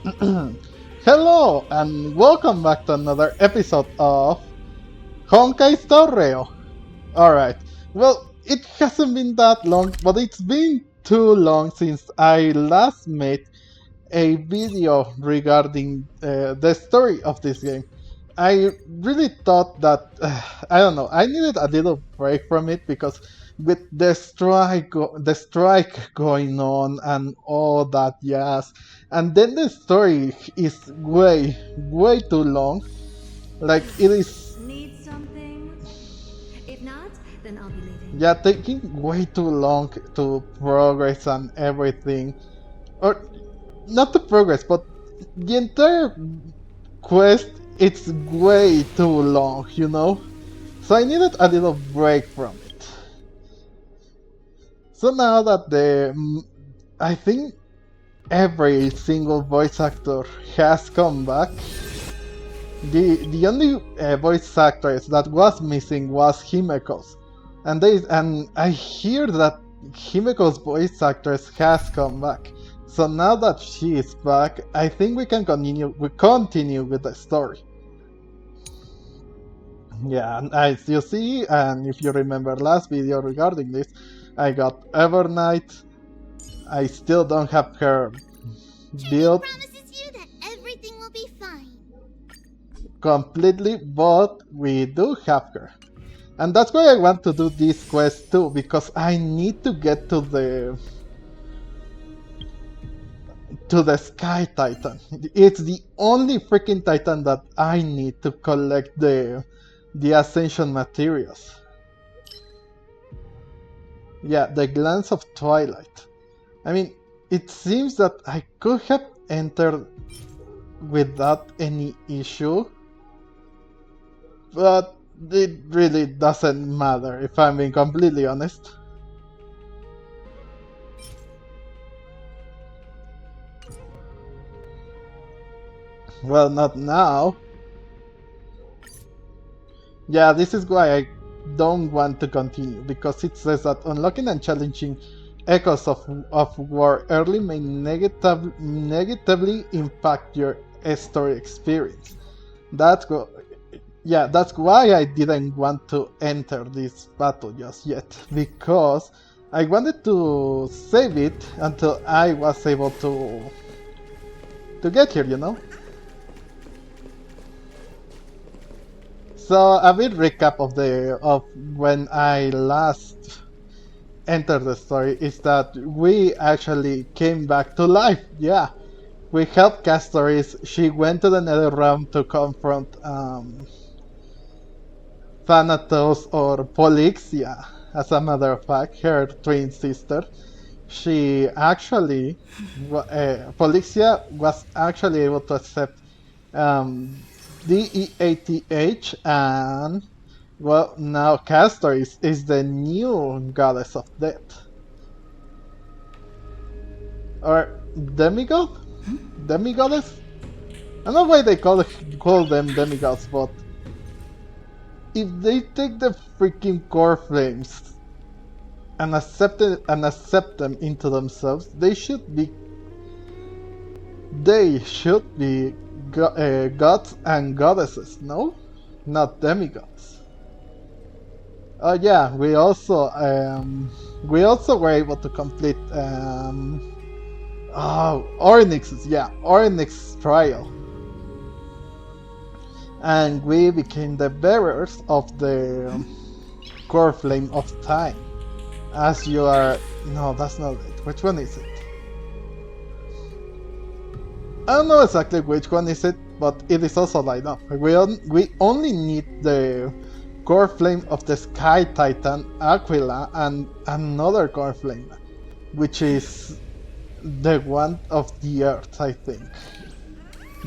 Hello and welcome back to another episode of Honkai Star Rail. Alright, well, it hasn't been that long, but it's been too long since I last made a video regarding the story of this game. I really thought that I don't know. I needed a little break from it because with the strike going on and all that jazz, and then the story is way too long. Like it is, Need something? If not, then I'll be leaving. yeah, taking way too long to progress and everything, or not to progress, but the entire quest, it's way too long, you know? So I needed a little break from it. So now that I think every single voice actor has come back, the only voice actress that was missing was Himeko's. And I hear that Himeko's voice actress has come back. So now that she is back, I think we can continue with the story. Yeah, and as you see, and if you remember last video regarding this, I got Evernight. I still don't have her built promises you that everything will be fine. completely, but we do have her. And that's why I want to do this quest too, because I need to get to the Sky Titan. It's the only freaking Titan that I need to collect the Ascension materials. Yeah, the Glance of Twilight. I mean, it seems that I could have entered without any issue, but it really doesn't matter if I'm being completely honest. Well, not now. Yeah, this is why I don't want to continue, because it says that unlocking and challenging Echoes of War early may negatively impact your story experience. That's why I didn't want to enter this battle just yet, because I wanted to save it until I was able to get here, you know? So a bit recap of when I last entered the story is that we actually came back to life. Yeah, we helped Castoris. She went to the Nether Realm to confront Thanatos, or Polixia, as a matter of fact, her twin sister. She actually, Polixia was actually able to accept DEATH, and well, now Castor is the new goddess of death. Or demigod? Demigoddess? I don't know why they call them demigods, but if they take the freaking core flames and accept them into themselves, they should be gods and goddesses, no? Not demigods. Oh yeah, we also were able to complete Oryx's trial. And we became the bearers of the core flame of time. As you are... No, that's not it. Which one is it? I don't know exactly which one is it, but it is also lined up. We only need the core flame of the Sky Titan, Aquila, and another core flame, which is the one of the Earth, I think.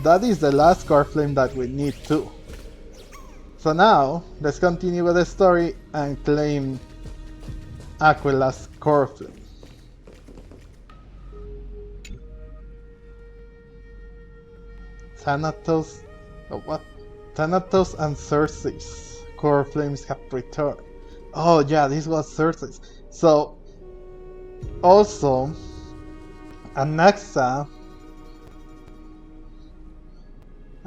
That is the last core flame that we need too. So now, let's continue with the story and claim Aquila's core flame. Thanatos... Oh, what? Thanatos and Circe's core flames have returned. Oh yeah, this was Circe's. So, also, Anaxa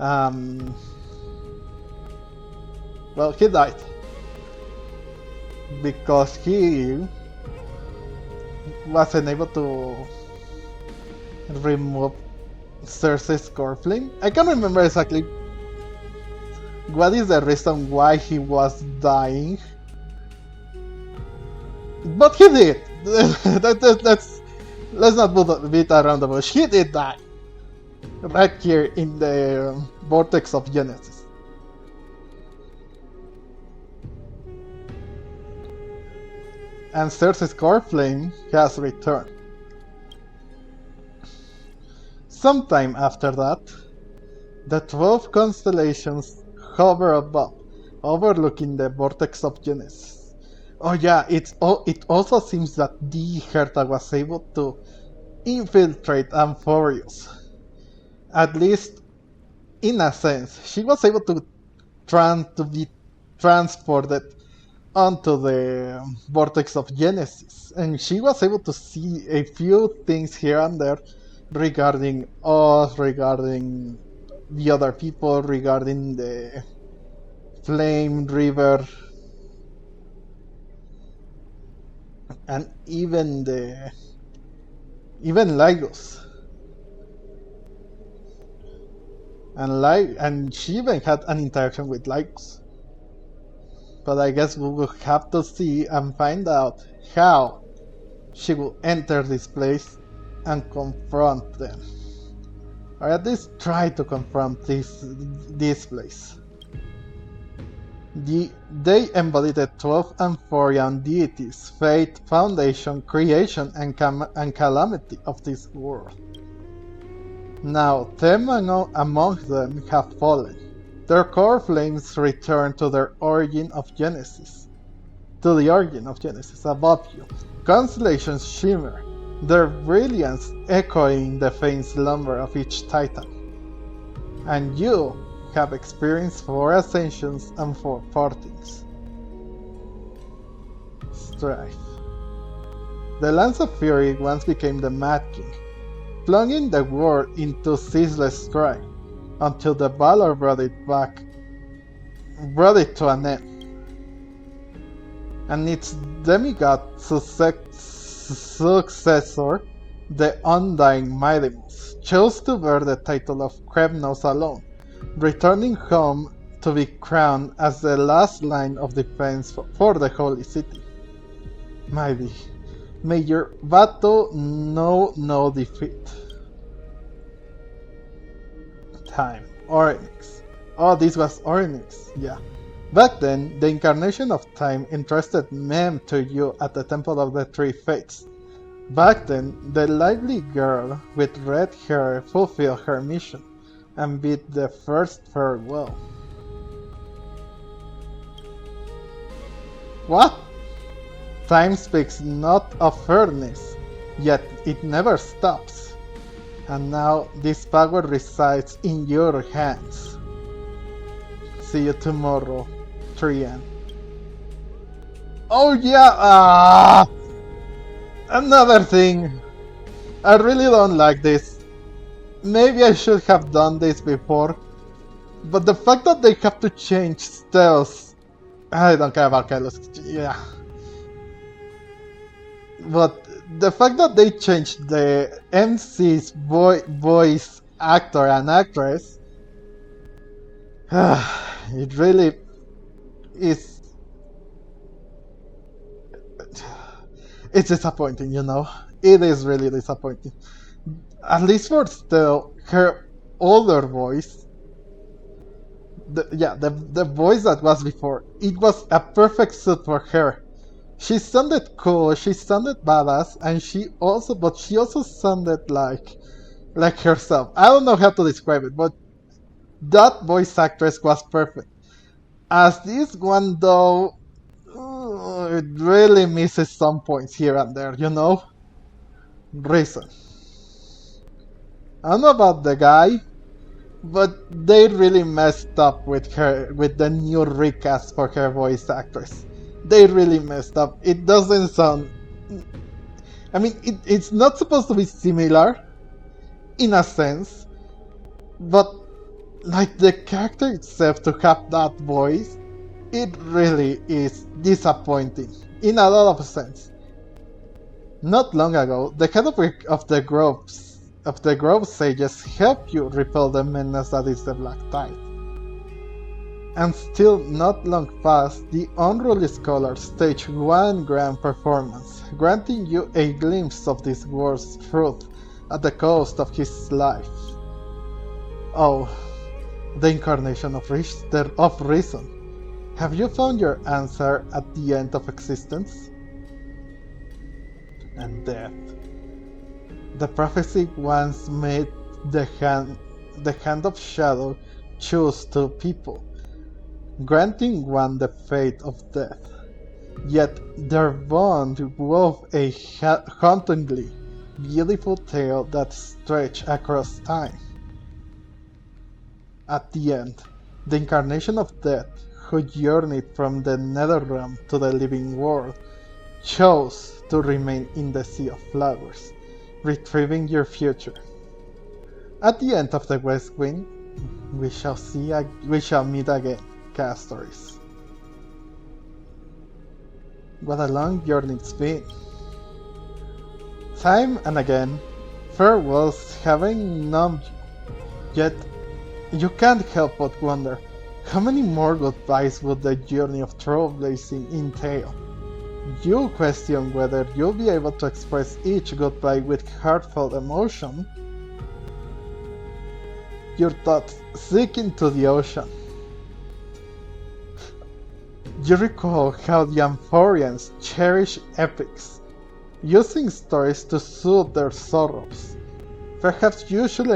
Um, well, he died because he wasn't able to remove Cersei's core flame. I can't remember exactly what is the reason why he was dying, but he did. Let's not beat around the bush. He did die right here in the vortex of Genesis. And Cersei's core flame has returned. Sometime after that, the 12 constellations hover above, overlooking the vortex of Genesis. Oh yeah, it also seems that the Herta was able to infiltrate Amphorius. At least in a sense, she was able to be transported onto the vortex of Genesis, and she was able to see a few things here and there regarding us, regarding the other people, regarding the Flame River, and even Lagos. And she even had an interaction with Lagos. But I guess we will have to see and find out how she will enter this place and confront them. Or at least try to confront this place. They embody the 12 Amphorian deities, fate, foundation, creation, and calamity of this world. Now, 10 among them have fallen. Their core flames return to their origin of Genesis. To the origin of Genesis above you. Constellations shimmer, their brilliance echoing the faint slumber of each titan. And you have experienced 4 ascensions and 4 partings. Strife. The Lance of Fury once became the Mad King, plunging the world into ceaseless strife, until the Valor brought it to an end. And its demigod successor, the Undying Mightymost, chose to bear the title of Kremnos alone, returning home to be crowned as the last line of defense for the Holy City. Mighty, may your battle know no defeat. Time. Oryx. Oh, this was Oryx, yeah. Back then, the incarnation of time entrusted Mem to you at the Temple of the Three Fates. Back then, the lively girl with red hair fulfilled her mission and bid the first farewell. What? Time speaks not of fairness, yet it never stops. And now this power resides in your hands. See you tomorrow, Trian. Oh yeah! Another thing. I really don't like this. Maybe I should have done this before. But the fact that they have to change styles. I don't care about Kylos. Yeah. But the fact that they changed the MC's voice actor and actress, it really is. It's disappointing, you know. It is really disappointing. At least for still her older voice. The voice that was before, it was a perfect suit for her. She sounded cool, she sounded badass, and she also sounded like herself. I don't know how to describe it, but that voice actress was perfect. As this one though, it really misses some points here and there, you know? Reason. I don't know about the guy, but they really messed up with the new recast for her voice actress. They really messed up. It doesn't sound... I mean, it's not supposed to be similar, in a sense, but Like the character itself to have that voice, it really is disappointing in a lot of sense. Not long ago, the head of the Grove Sages helped you repel the menace that is the Black Tide. And still not long past, the unruly scholar staged one grand performance, granting you a glimpse of this world's truth at the cost of his life. Oh, the incarnation of reason. Have you found your answer at the end of existence? And death. The prophecy once made the hand of shadow choose two people, granting one the fate of death. Yet their bond wove a hauntingly beautiful tale that stretched across time. At the end, the incarnation of death, who journeyed from the Netherrealm to the living world, chose to remain in the Sea of Flowers, retrieving your future. At the end of the West Wind, we shall meet again, casters. What a long journey it's been. Time and again, farewells having numbed you, yet you can't help but wonder, how many more goodbyes would the journey of trailblazing entail? You question whether you'll be able to express each goodbye with heartfelt emotion. Your thoughts sink into the ocean. You recall how the Amphorians cherish epics, using stories to soothe their sorrows. Perhaps you should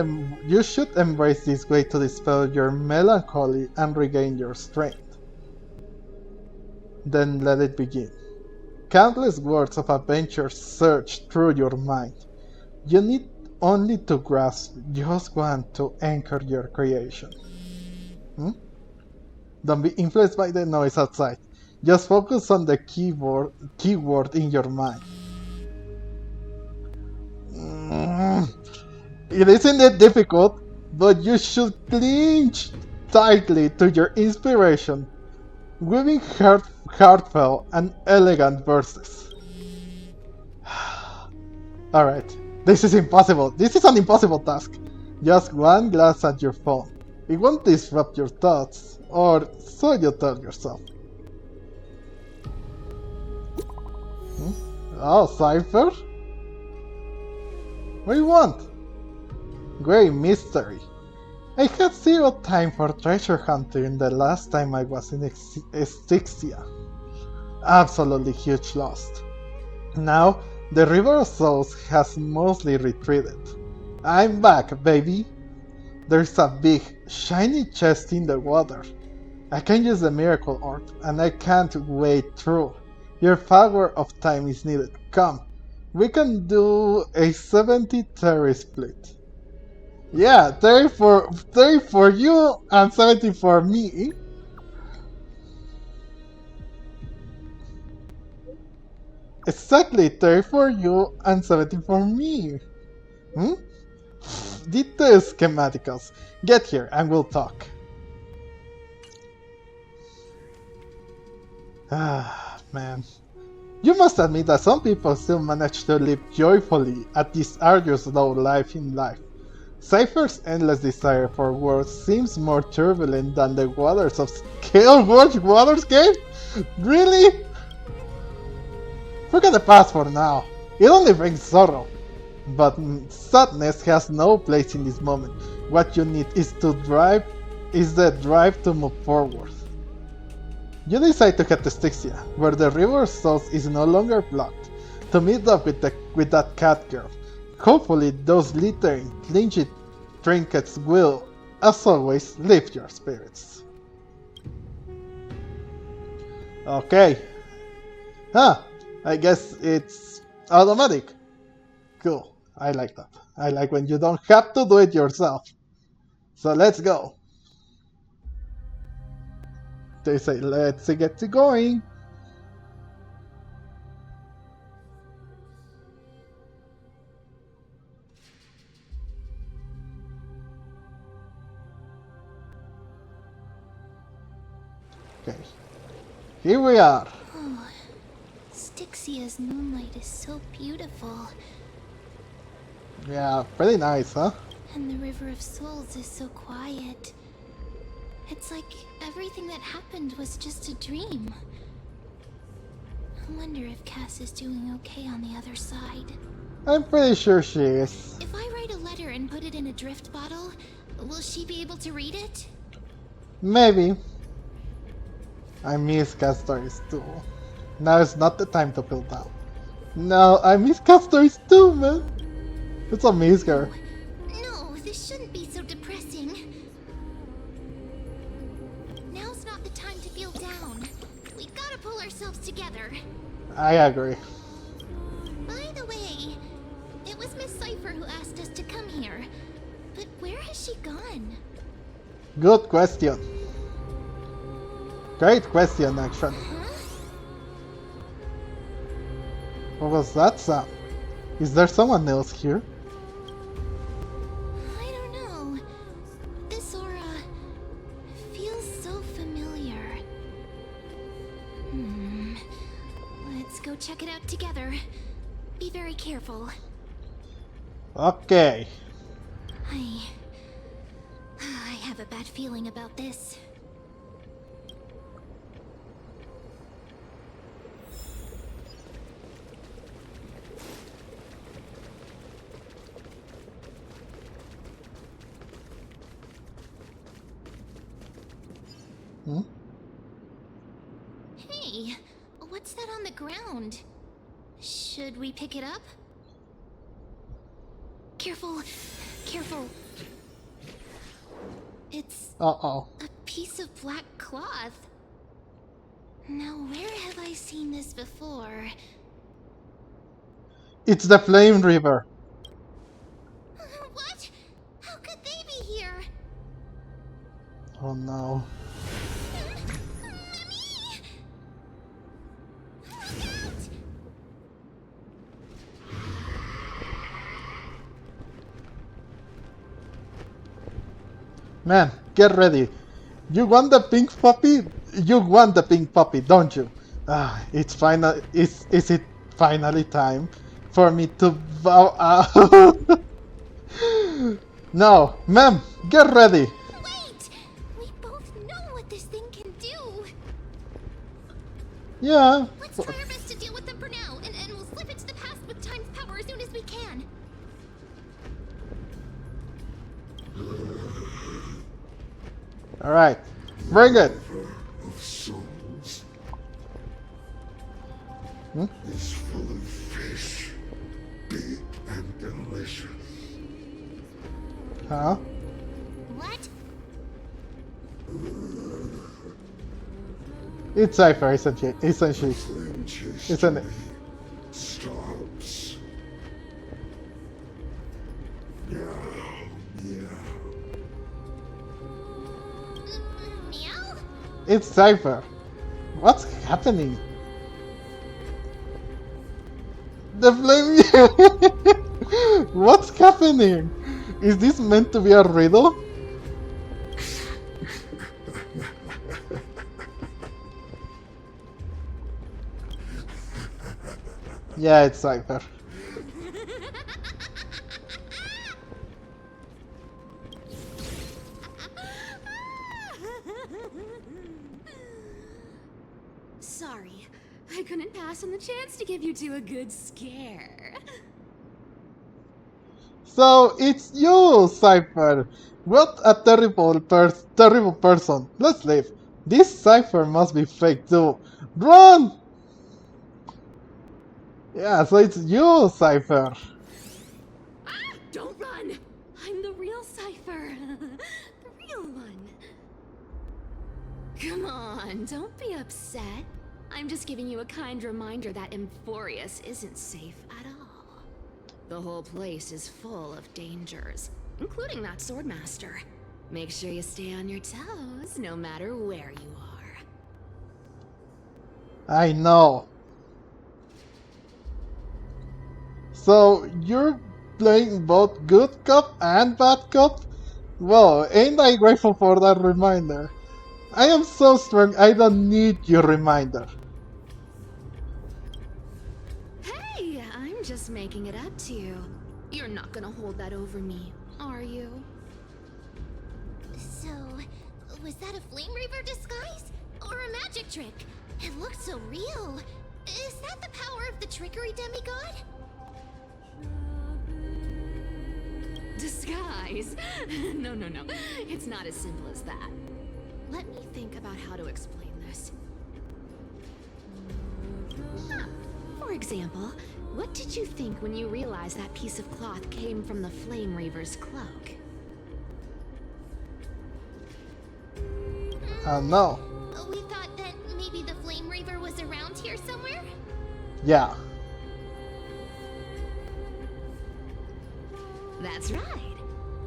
embrace this way to dispel your melancholy and regain your strength. Then let it begin. Countless words of adventure surge through your mind. You need only to grasp just one to anchor your creation. Don't be influenced by the noise outside. Just focus on the keyword in your mind. It isn't that difficult, but you should cling tightly to your inspiration, weaving heartfelt and elegant verses. Alright, this is impossible. This is an impossible task. Just one glance at your phone. It won't disrupt your thoughts, or so you tell yourself. Oh, Cypher? What do you want? Great mystery. I had zero time for treasure hunting the last time I was in Styxia. Absolutely huge loss. Now, the River of Souls has mostly retreated. I'm back, baby. There's a big, shiny chest in the water. I can use the miracle orb, and I can't wade through. Your power of time is needed. Come, we can do a 70-30 split. Yeah, 30 for you and 70 for me. Exactly, 30 for you and 70 for me. Details schematicals. Get here and we'll talk. Ah, man. You must admit that some people still manage to live joyfully at this arduous low life in life. Cypher's endless desire for words seems more turbulent than the waters of Waterscape? Really? Forget the past for now. It only brings sorrow. But sadness has no place in this moment. What you need is the drive to move forward. You decide to head to Styxia, where the river source is no longer blocked, to meet up with that cat girl. Hopefully those glittering, clinchy trinkets will, as always, lift your spirits. Okay. I guess it's automatic. Cool. I like that. I like when you don't have to do it yourself. So let's go. They say, let's get it going. Okay. Here we are. Oh, Styxia's moonlight is so beautiful. Yeah, pretty nice, huh? And the River of Souls is so quiet. It's like everything that happened was just a dream. I wonder if Cass is doing okay on the other side. I'm pretty sure she is. If I write a letter and put it in a drift bottle, will she be able to read it? Maybe. I miss Cat Stories too. Now is not the time to feel down. No, I miss Cat Stories too, man. It's a miss her. No, this shouldn't be so depressing. Now's not the time to feel down. We gotta pull ourselves together. I agree. By the way, it was Miss Cipher who asked us to come here. But where has she gone? Good question. Great question, actually. Huh? What was that sound? Is there someone else here? I don't know. This aura feels so familiar. Let's go check it out together. Be very careful. Okay. I have a bad feeling about this. Hmm? Hey, what's that on the ground? Should we pick it up? Careful, careful. It's Uh-oh. a piece of black cloth. Now, where have I seen this before? It's the Flame River. What? How could they be here? Oh no. Mommy! Look out! Man, get ready. You want the pink puppy? You want the pink puppy, don't you? It's final. Is it finally time for me to bow out? No, ma'am, get ready. Wait! We both know what this thing can do. Yeah. Let's try our best to deal with them for now, and we'll slip into the past with time's power as soon as we can. All right, bring it. Of souls Hmm? is full of fish, big and delicious. Huh? What? It's Cypher, isn't she? Isn't she? Flame chased Isn't it? away. Stops. Yeah. Meow? It's Cypher. What's happening? The flame. What's happening? Is this meant to be a riddle? Yeah, it's Cypher. Sorry, I couldn't pass on the chance to give you two a good scare. So it's you, Cypher. What a terrible person. Let's leave. This Cypher must be fake too. Run! Yeah, so it's you, Cypher. Don't run! I'm the real Cypher. The real one. Come on, don't be upset. I'm just giving you a kind reminder that Emphorius isn't safe at all. The whole place is full of dangers, including that swordmaster. Make sure you stay on your toes, no matter where you are. I know. So you're playing both good cop and bad cop? Well, ain't I grateful for that reminder? I am so strong, I don't need your reminder. Hey, I'm just making it up to you. You're not gonna hold that over me, are you? So, was that a Flame Reaver disguise? Or a magic trick? It looked so real. Is that the power of the trickery demigod? Disguise? No. It's not as simple as that. Let me think about how to explain this. For example, what did you think when you realized that piece of cloth came from the Flame Reaver's cloak? No. We thought that maybe the Flame Reaver was around here somewhere? Yeah. That's right.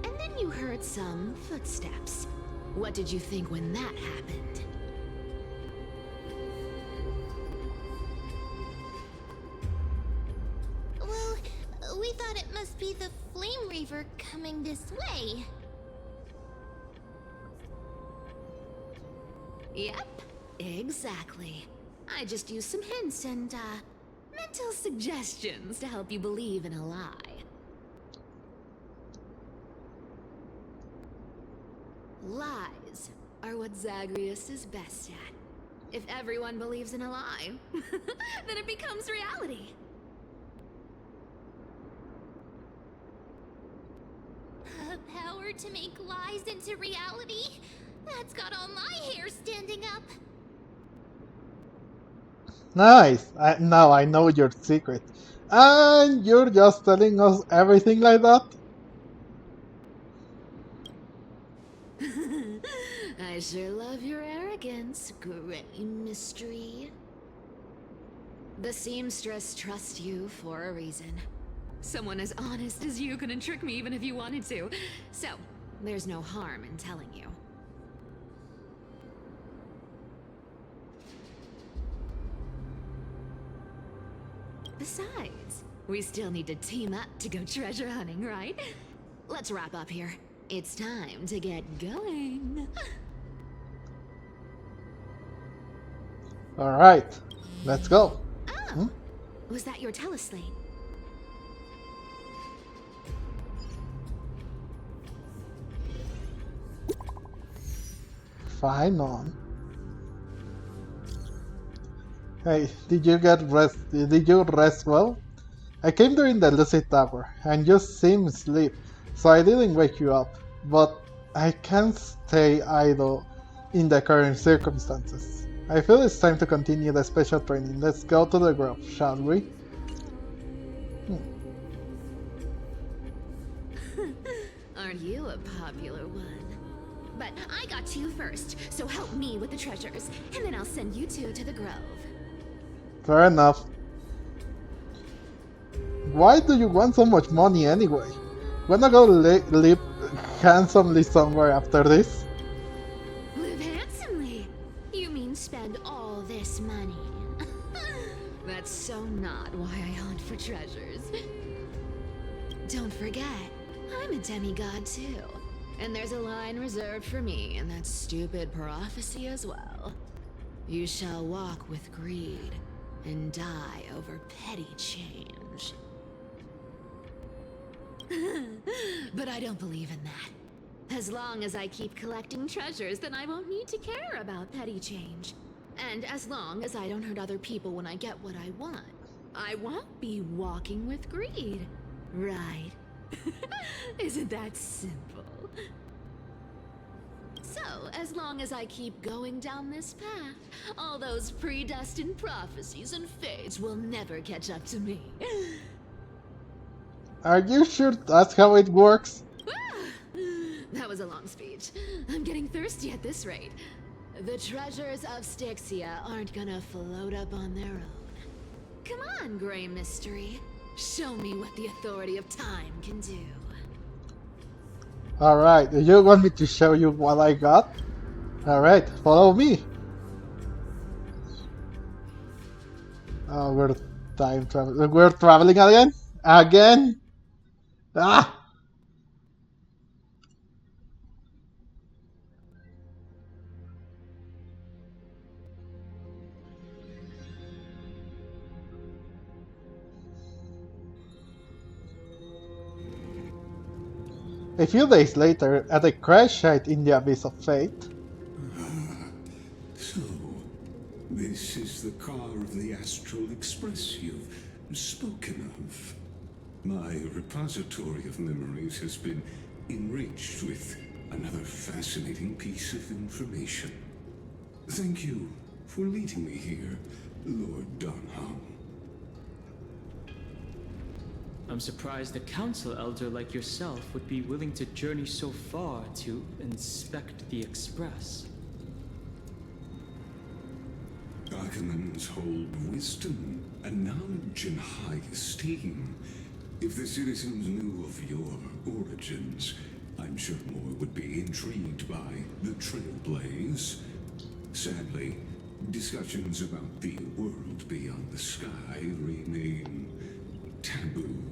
And then you heard some footsteps. What did you think when that happened? Well, we thought it must be the Flame Reaver coming this way. Yep, exactly. I just used some hints and, mental suggestions to help you believe in a lie. Lies are what Zagreus is best at. If everyone believes in a lie, then it becomes reality. A power to make lies into reality? That's got all my hair standing up. Nice. Now I know your secret. And you're just telling us everything like that? I sure love your arrogance, Grey Mystery. The seamstress trusts you for a reason. Someone as honest as you couldn't trick me even if you wanted to. So, there's no harm in telling you. Besides, we still need to team up to go treasure hunting, right? Let's wrap up here. It's time to get going. Alright. Let's go. Oh, was that your teleslate? Fine on. Hey, did you get rest? Did you rest well? I came during the lucid tower and you seemed asleep, so I didn't wake you up. But I can't stay idle in the current circumstances. I feel it's time to continue the special training. Let's go to the grove, shall we? Aren't you a popular one? But I got to you first, so help me with the treasures, and then I'll send you two to the grove. Fair enough. Why do you want so much money anyway? Wanna go live handsomely somewhere after this? Live handsomely? You mean spend all this money? That's so not why I hunt for treasures. Don't forget, I'm a demigod too. And there's a line reserved for me in that stupid prophecy as well. You shall walk with greed and die over petty change. But I don't believe in that. As long as I keep collecting treasures, then I won't need to care about petty change. And as long as I don't hurt other people when I get what I want, I won't be walking with greed. Right? Isn't that simple? So, as long as I keep going down this path, all those predestined prophecies and fates will never catch up to me. Are you sure that's how it works? That was a long speech. I'm getting thirsty at this rate. The treasures of Styxia aren't gonna float up on their own. Come on, Grey Mystery. Show me what the authority of time can do. Alright, do you want me to show you what I got? Alright, follow me. Oh, we're time traveling. We're traveling again? Again? Ah! A few days later, at a crash site in the Abyss of Fate. So, this is the car of the Astral Express you've spoken of. My repository of memories has been enriched with another fascinating piece of information. Thank you for leading me here, Lord Donham. I'm surprised a council elder like yourself would be willing to journey so far to inspect the Express. Archimans hold wisdom and knowledge in high esteem. If the citizens knew of your origins, I'm sure more would be intrigued by the Trailblaze. Sadly, discussions about the world beyond the sky remain taboo.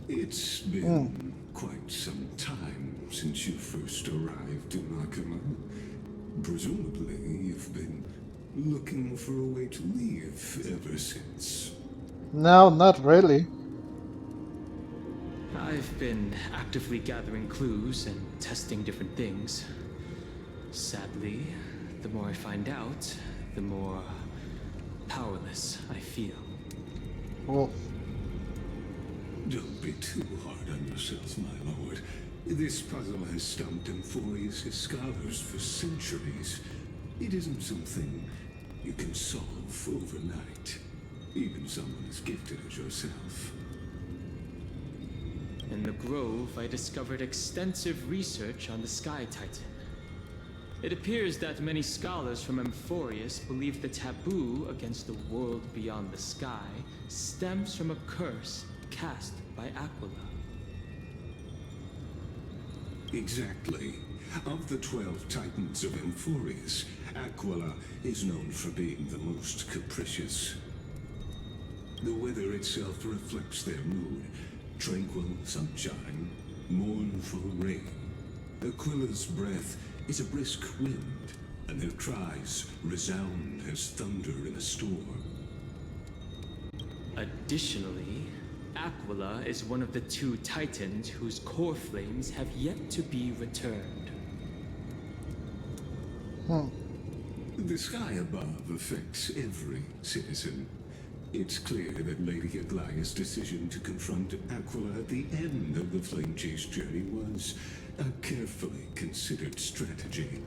It's been quite some time since you first arrived in Aquila. Presumably, you've been looking for a way to leave ever since. No, not really. I've been actively gathering clues and testing different things. Sadly, the more I find out, the more powerless I feel. Oh, Don't be too hard on yourself, my lord. This puzzle has stumped Emphorius' scholars for centuries. It isn't something you can solve overnight, even someone as gifted as yourself. In the Grove, I discovered extensive research on the Sky Titan. It appears that many scholars from Emphorius believe the taboo against the world beyond the sky stems from a curse cast by Aquila. Exactly. Of the 12 titans of Emphorius, Aquila is known for being the most capricious. The weather itself reflects their mood. Tranquil sunshine, mournful rain. Aquila's breath is a brisk wind, and their cries resound as thunder in a storm. Additionally, Aquila is one of the 2 titans whose core flames have yet to be returned. The sky above affects every citizen. It's clear that Lady Aglaya's decision to confront Aquila at the end of the Flame Chase journey was a carefully considered strategy.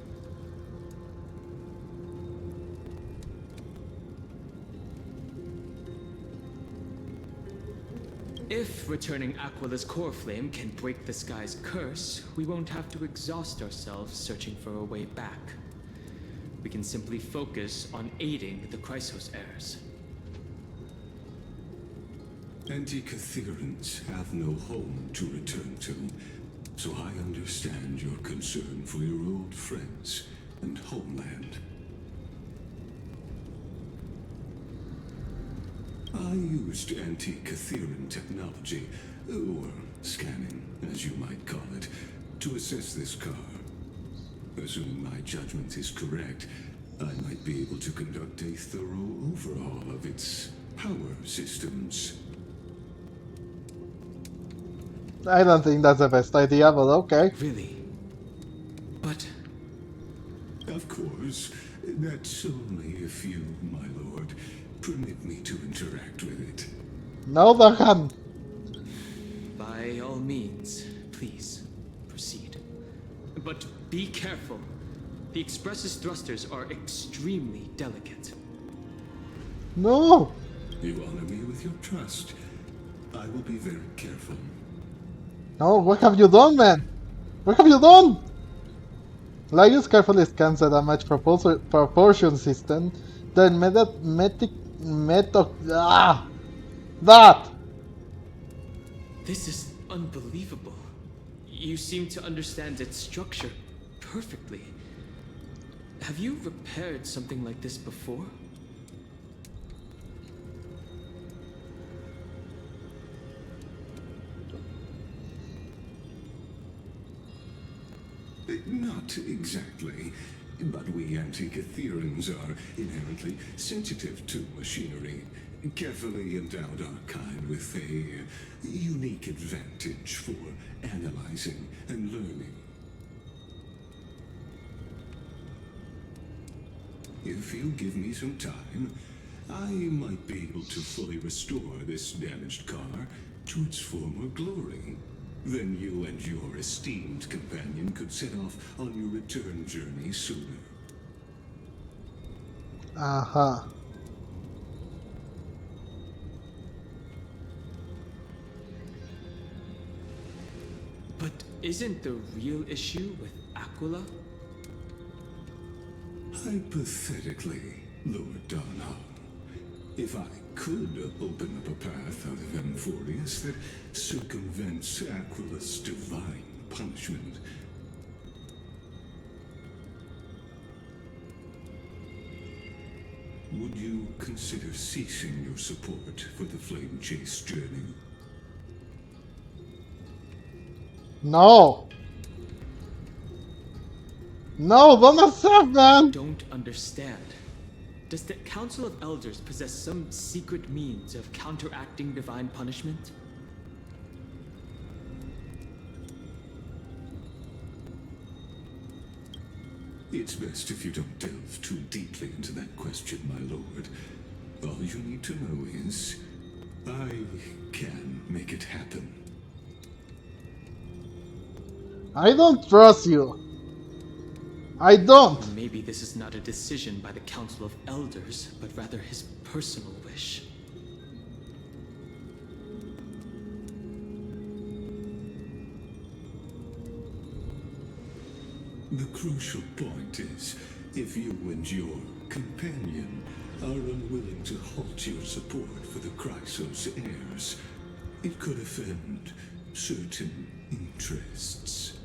If returning Aquila's core flame can break the sky's curse, we won't have to exhaust ourselves searching for a way back. We can simply focus on aiding the Chrysos heirs. Anti-Catherians have no home to return to, so I understand your concern for your old friends and homeland. I used anti-Catherian technology, or scanning, as you might call it, to assess this car. Assuming my judgment is correct, I might be able to conduct a thorough overhaul of its power systems. I don't think that's the best idea, but okay. Really? But Of course, that's only if you, my lord, permit me to interact with it. No, Dahan. by all means, please, proceed. But be careful. The Express's thrusters are extremely delicate. No. You honor me with your trust. I will be very careful. No, what have you done, man? What have you done? Laius carefully scans the damage proportion system, then that! This is unbelievable. You seem to understand its structure perfectly. Have you repaired something like this before? Not exactly, but we Anti-Catherians are inherently sensitive to machinery. carefully endowed archive with a unique advantage for analyzing and learning. If you give me some time, I might be able to fully restore this damaged car to its former glory. Then you and your esteemed companion could set off on your return journey sooner. Uh-huh. But isn't the real issue with Aquila? Hypothetically, Lord Donham, if I could open up a path out of Amphorius that circumvents Aquila's divine punishment, would you consider ceasing your support for the Flame Chase journey? No! No, don't accept, man! Don't understand. Does the Council of Elders possess some secret means of counteracting divine punishment? It's best if you don't delve too deeply into that question, my lord. All you need to know is, I can make it happen. I don't trust you. I don't. Maybe this is not a decision by the Council of Elders, but rather his personal wish. The crucial point is, if you and your companion are unwilling to halt your support for the Chrysos heirs, it could offend certain interests.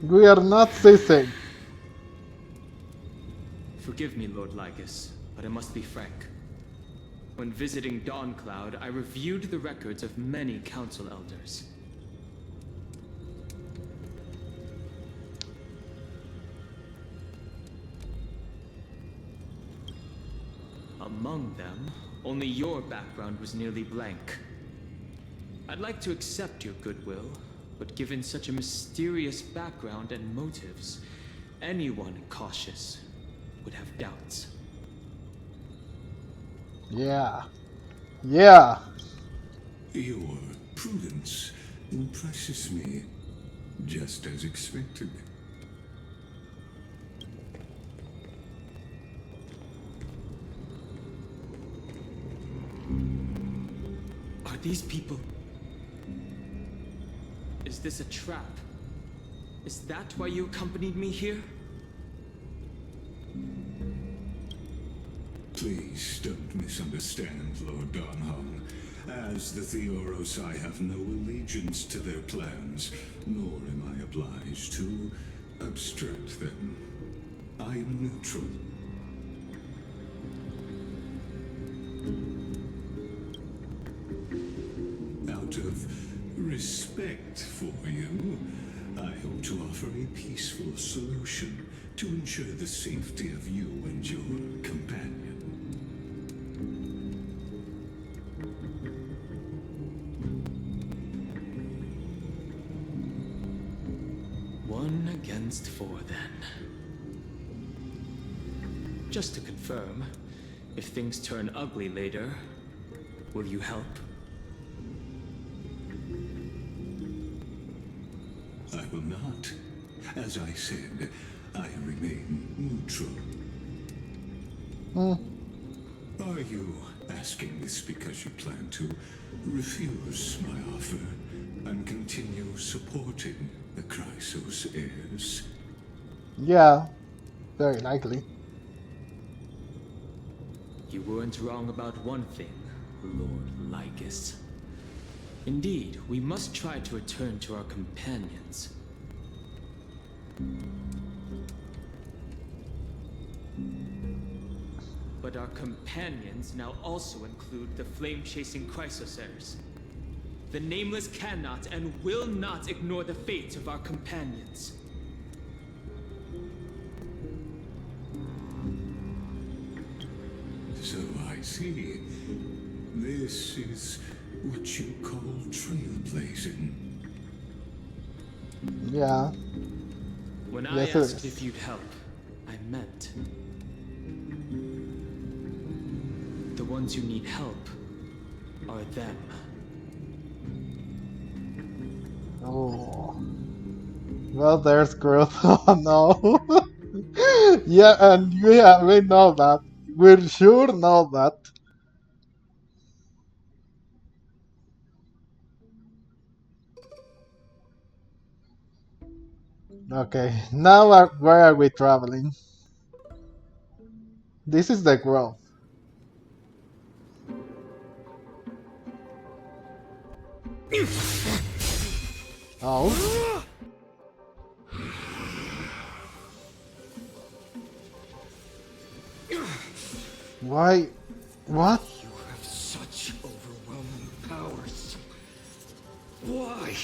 We are not ceasing. Forgive me, Lord Lygus, but I must be frank. When visiting Dawncloud, I reviewed the records of many council elders. Among them, only your background was nearly blank. I'd like to accept your goodwill, but given such a mysterious background and motives, anyone cautious would have doubts. Yeah. Yeah. Your prudence impresses me, just as expected. Are these people... Is this a trap? Is that why you accompanied me here? Please don't misunderstand, Lord Donham. As the Theoros, I have no allegiance to their plans, nor am I obliged to obstruct them. I am neutral. Out of respect for you, I hope to offer a peaceful solution to ensure the safety of you and your companion. One against four, then. Just to confirm, if things turn ugly later, will you help? I will not. As I said, I remain neutral. Are you asking this because you plan to refuse my offer and continue supporting the Chrysos heirs? Yeah. Very likely. You weren't wrong about one thing, Lord Lygus. Indeed, we must try to return to our companions. But our companions now also include the flame-chasing Chrysos heirs. The Nameless cannot and will not ignore the fate of our companions. So I see. This is what you call trailblazing. Yeah. When I Yes, it asked is. if you'd help, I meant. The ones who need help are them. Oh. Well, there's growth. Oh no. Yeah, and we know that. We sure know that. Okay, now where are we traveling? This is the growth. Oh? Why? What? You have such overwhelming powers. Why?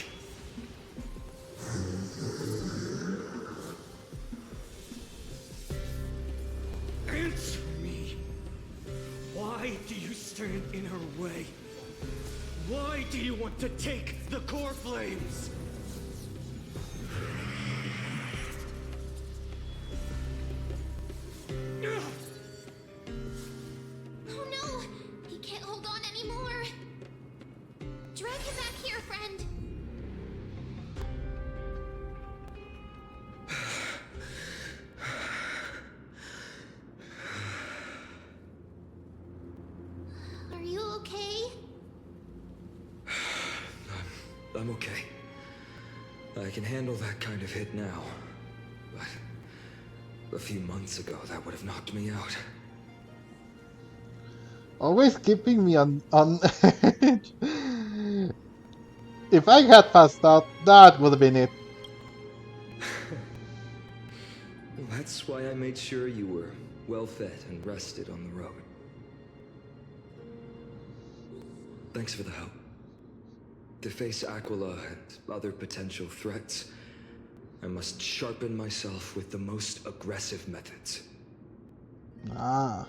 Answer me. Why do you stand in her way? Why do you want to take the core flames? Oh no! He can't hold on anymore! Drag him back here, friend! Are you okay? I'm okay. I can handle that kind of hit now. But a few months ago, that would have knocked me out. Always keeping me on edge. If I had passed out, that would have been it. Well, that's why I made sure you were well fed and rested on the road. Thanks for the help. To face Aquila and other potential threats, I must sharpen myself with the most aggressive methods. Ah.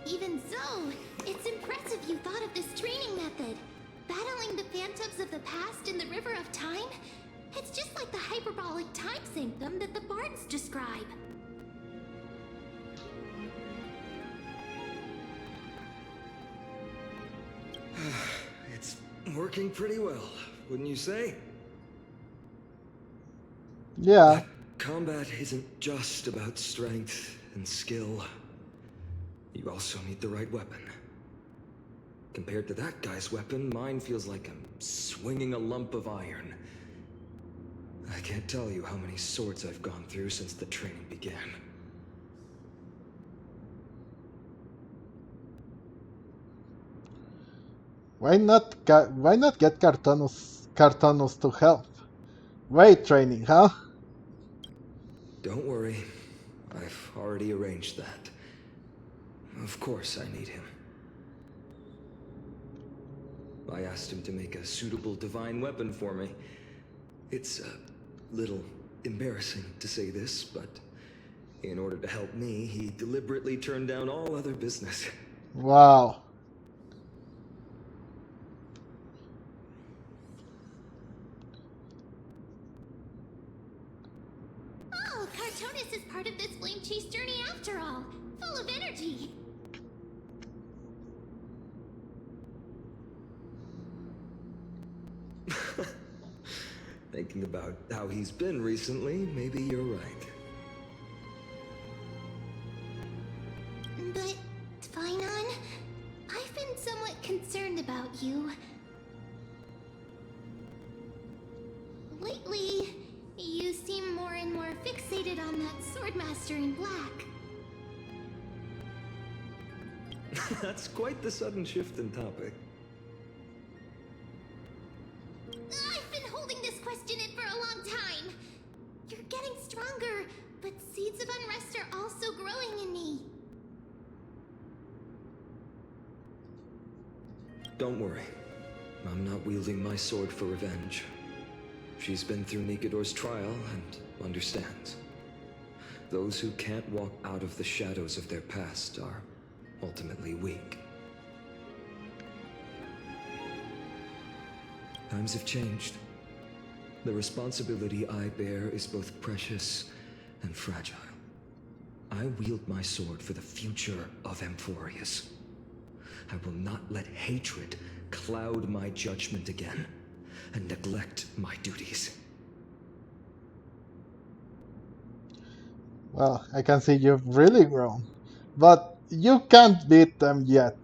Even so, it's impressive you thought of this training method. Battling the phantoms of the past in the River of Time? It's just like the hyperbolic time sanctum that the bards describe. It's working pretty well, wouldn't you say? Yeah. Combat isn't just about strength and skill. You also need the right weapon. Compared to that guy's weapon, mine feels like I'm swinging a lump of iron. I can't tell you how many swords I've gone through since the training began. Why not get Cartonus to help? Weight training, huh? Don't worry. I've already arranged that. Of course I need him. I asked him to make a suitable divine weapon for me. It's a little embarrassing to say this, but in order to help me, he deliberately turned down all other business. Wow. Oh, Cartonus is part of this flame chase journey after all. Full of energy. Thinking about how he's been recently, maybe you're right. But, Finon, I've been somewhat concerned about you. Lately, you seem more and more fixated on that Swordmaster in black. That's quite the sudden shift in topic. I've been holding this question in for a long time. You're getting stronger, but seeds of unrest are also growing in me. Don't worry. I'm not wielding my sword for revenge. She's been through Nikador's trial and understands. Those who can't walk out of the shadows of their past are ultimately weak. Times have changed. The responsibility I bear is both precious and fragile. I wield my sword for the future of Amphorius. I will not let hatred cloud my judgment again and neglect my duties. Well, I can see you've really grown. But you can't beat them yet.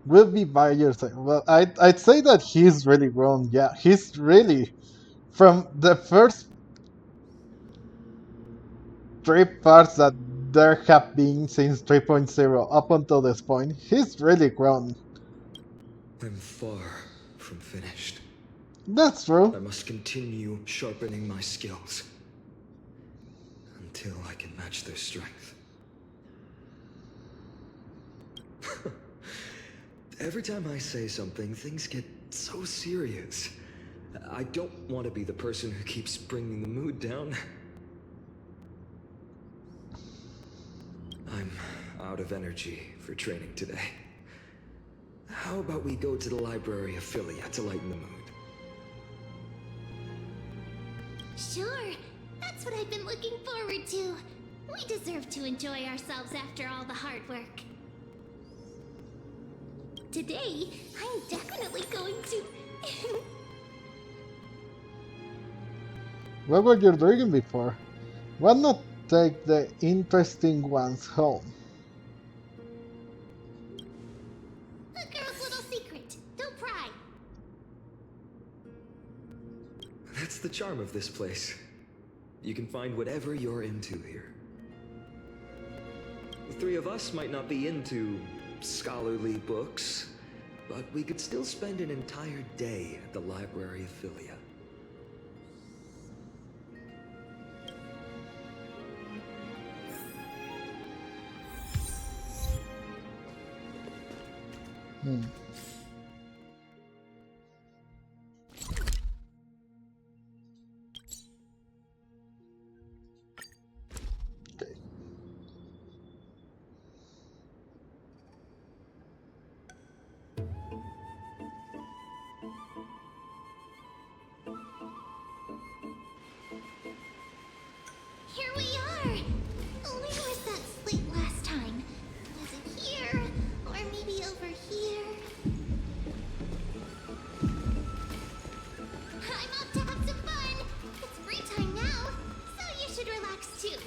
We'll be by your side. Well, I'd say that he's really grown. Yeah, he's really, from the first 3 parts that there have been since 3.0 up until this point, he's really grown. I'm far from finished. That's true. I must continue sharpening my skills until I can match their strength. Every time I say something, things get so serious. I don't want to be the person who keeps bringing the mood down. I'm out of energy for training today. How about we go to the library of Philia to lighten the mood? Sure, that's what I've been looking forward to. We deserve to enjoy ourselves after all the hard work. Today, I'm definitely going to... What were you doing before? Why not take the interesting ones home? A girl's little secret. Don't pry. That's the charm of this place. You can find whatever you're into here. The three of us might not be into scholarly books, but we could still spend an entire day at the library of Philia. Here we are! Where was that slate last time? Was it here? Or maybe over here? I'm off to have some fun! It's free time now, so you should relax too.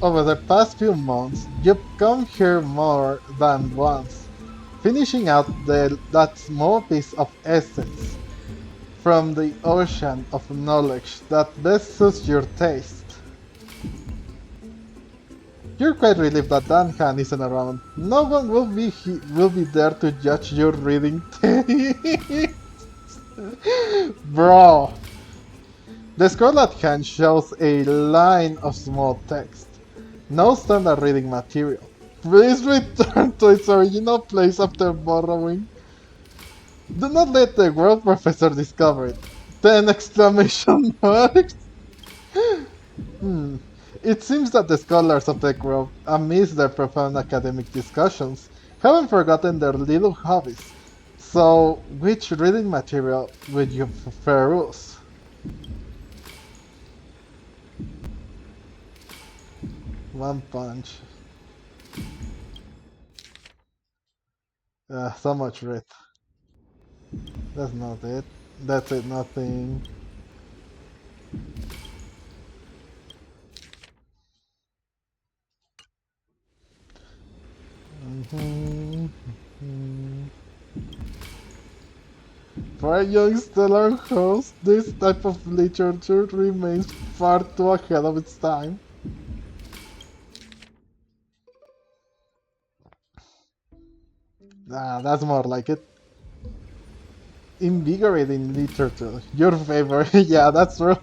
Over the past few months, you've come here more than once, finishing out that small piece of essence from the ocean of knowledge that best suits your taste. You're quite relieved that Danhan isn't around. No one will be there to judge your reading taste. Bro! The scroll at hand shows a line of small text. No standard reading material. Please return to its original place after borrowing. Do not let the world professor discover it. 10 exclamation marks! It seems that the scholars of the grove, amidst their profound academic discussions, haven't forgotten their little hobbies. So, which reading material would you peruse? One punch. So much red. That's not it. That's it, nothing. For a young stellar host, this type of literature remains far too ahead of its time. Ah, that's more like it. Invigorating literature. Your favorite. Yeah, that's true.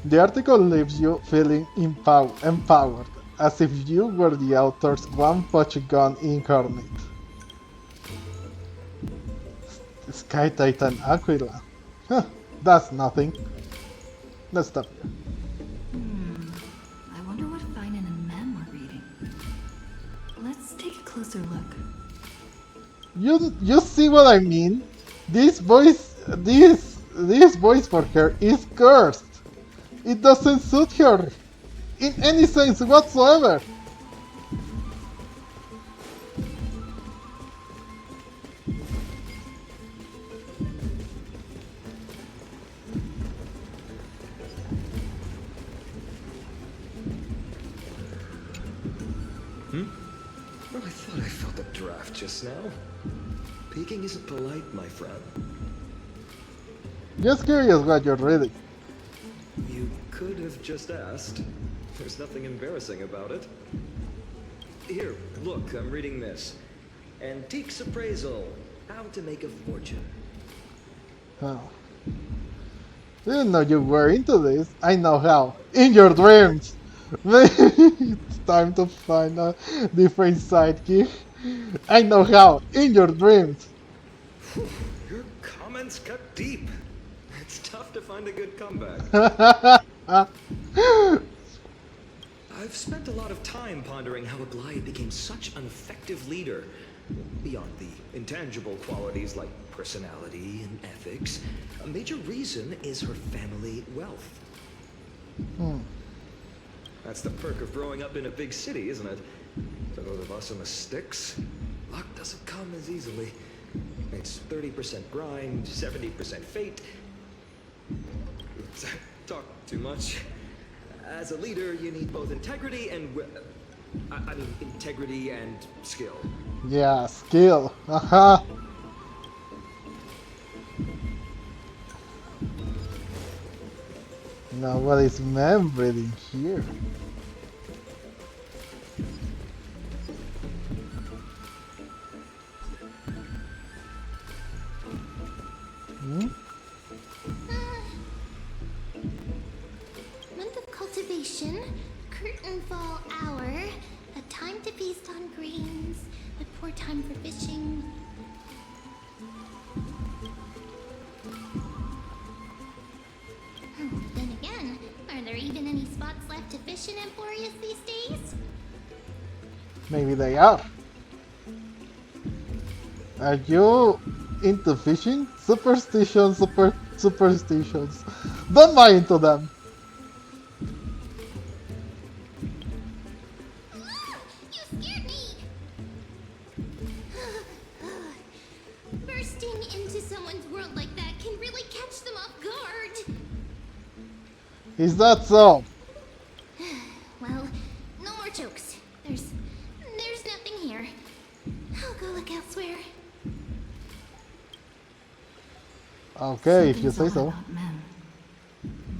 The article leaves you feeling empowered, as if you were the author's one-punch gun incarnate. Sky Titan Aquila. Huh, that's nothing. Let's stop here. I wonder what Fine and Mem are reading. Let's take a closer look. You see what I mean? This voice for her is cursed. It doesn't suit her in any sense whatsoever. Oh, I thought I felt a draft just now. Peeking isn't polite, my friend. Just curious what you're reading. You could have just asked. There's nothing embarrassing about it. Here, look, I'm reading this. Antiques Appraisal. How to make a fortune. Oh. Didn't know you were into this. I know how. In your dreams! It's time to find a different sidekick. I know how. In your dreams! Your comments cut deep. It's tough to find a good comeback. I've spent a lot of time pondering how Aglaia became such an effective leader. Beyond the intangible qualities like personality and ethics, a major reason is her family wealth. That's the perk of growing up in a big city, isn't it? For those of us in the sticks, luck doesn't come as easily. It's 30% grind, 70% fate. Talk too much. As a leader, you need both integrity and integrity and skill. Yeah, skill. Haha. Now what is Mem reading here? Month of cultivation, curtain fall hour, a time to feast on grains, a poor time for fishing. Then again, are there even any spots left to fish in Emporius these days? Maybe they are. Are you into fishing? Superstitions. Don't buy into them. You scared me! Bursting into someone's world like that can really catch them off guard. Is that so? Well, no more jokes. There's nothing here. I'll go look elsewhere. Okay, if you say Something's so. odd about Mem.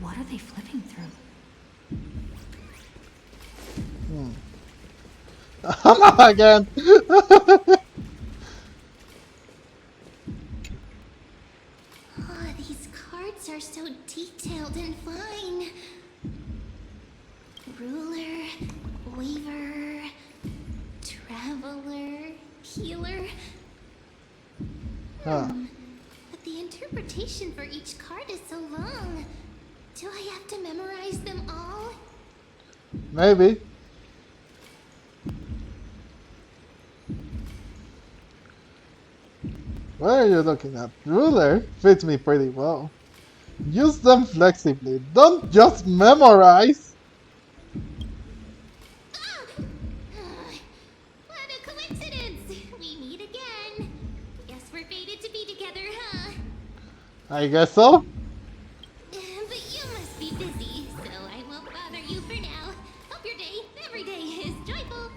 What are they flipping through? Not again. Oh, these cards are so detailed and fine. Ruler, weaver, traveler, healer. Huh. But the interpretation for each card is so long. Do I have to memorize them all? Maybe. What are you looking at? Ruler fits me pretty well. Use them flexibly. Don't just memorize. What a coincidence! We meet again. Guess we're fated to be together, huh? I guess so. But you must be busy, so I won't bother you for now. Hope your day, every day, is joyful.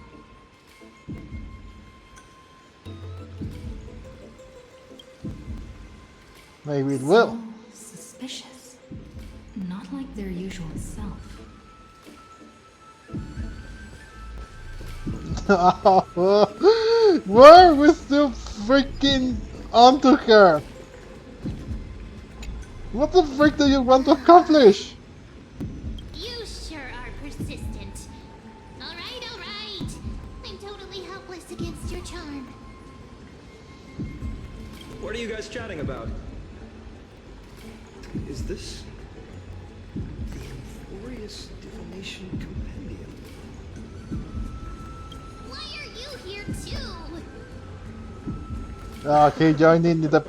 Maybe it will. So suspicious. Not like their usual self. Why are we still freaking onto her? What the frick do you want to accomplish? chatting about? Is this the Infurious Divination Compendium? Why are you here too? He joined in the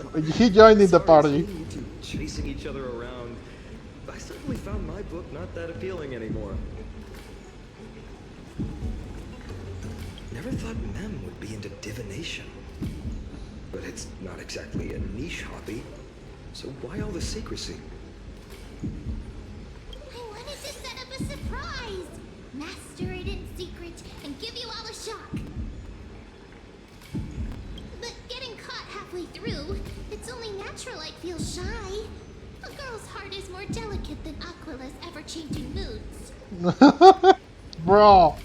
Sorry, party. seeing you two chasing each other around. I certainly found my book not that appealing anymore. Never thought Mem would be into divination. But it's not exactly a niche hobby. So why all the secrecy? I wanted to set up a surprise! Master it in secret and give you all a shock. But getting caught halfway through, it's only natural I'd feel shy. A girl's heart is more delicate than Aquila's ever-changing moods. Bro.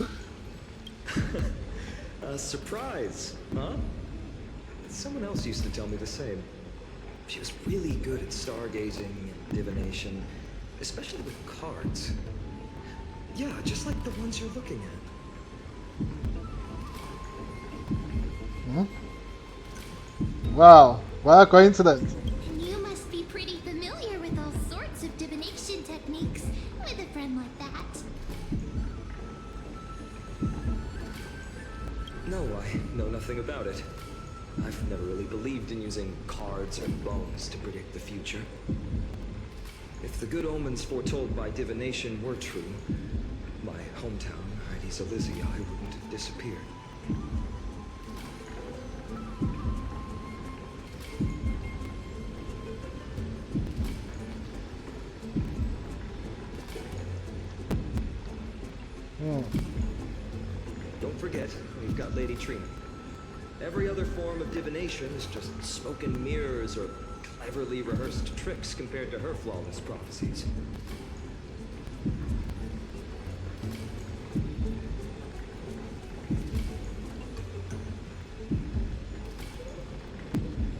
A surprise, huh? Someone else used to tell me the same. She was really good at stargazing and divination, especially with cards. Yeah, just like the ones you're looking at. Wow, what a coincidence. And you must be pretty familiar with all sorts of divination techniques with a friend like that. No, I know nothing about it. I've never really believed in using cards or bones to predict the future. If the good omens foretold by divination were true, my hometown, Heidi's Elysia, wouldn't have disappeared. Don't forget, we've got Lady Trina. Every other form of divination is just smoke and mirrors or cleverly rehearsed tricks compared to her flawless prophecies.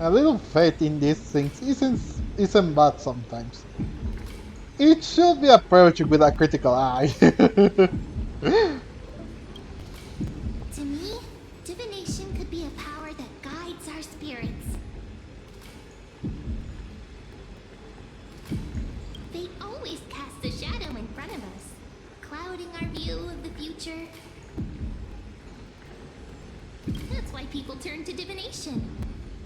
A little faith in these things isn't bad sometimes. It should be approached with a critical eye. To me, divination could be a power that guides our spirits. They always cast a shadow in front of us, clouding our view of the future. That's why people turn to divination.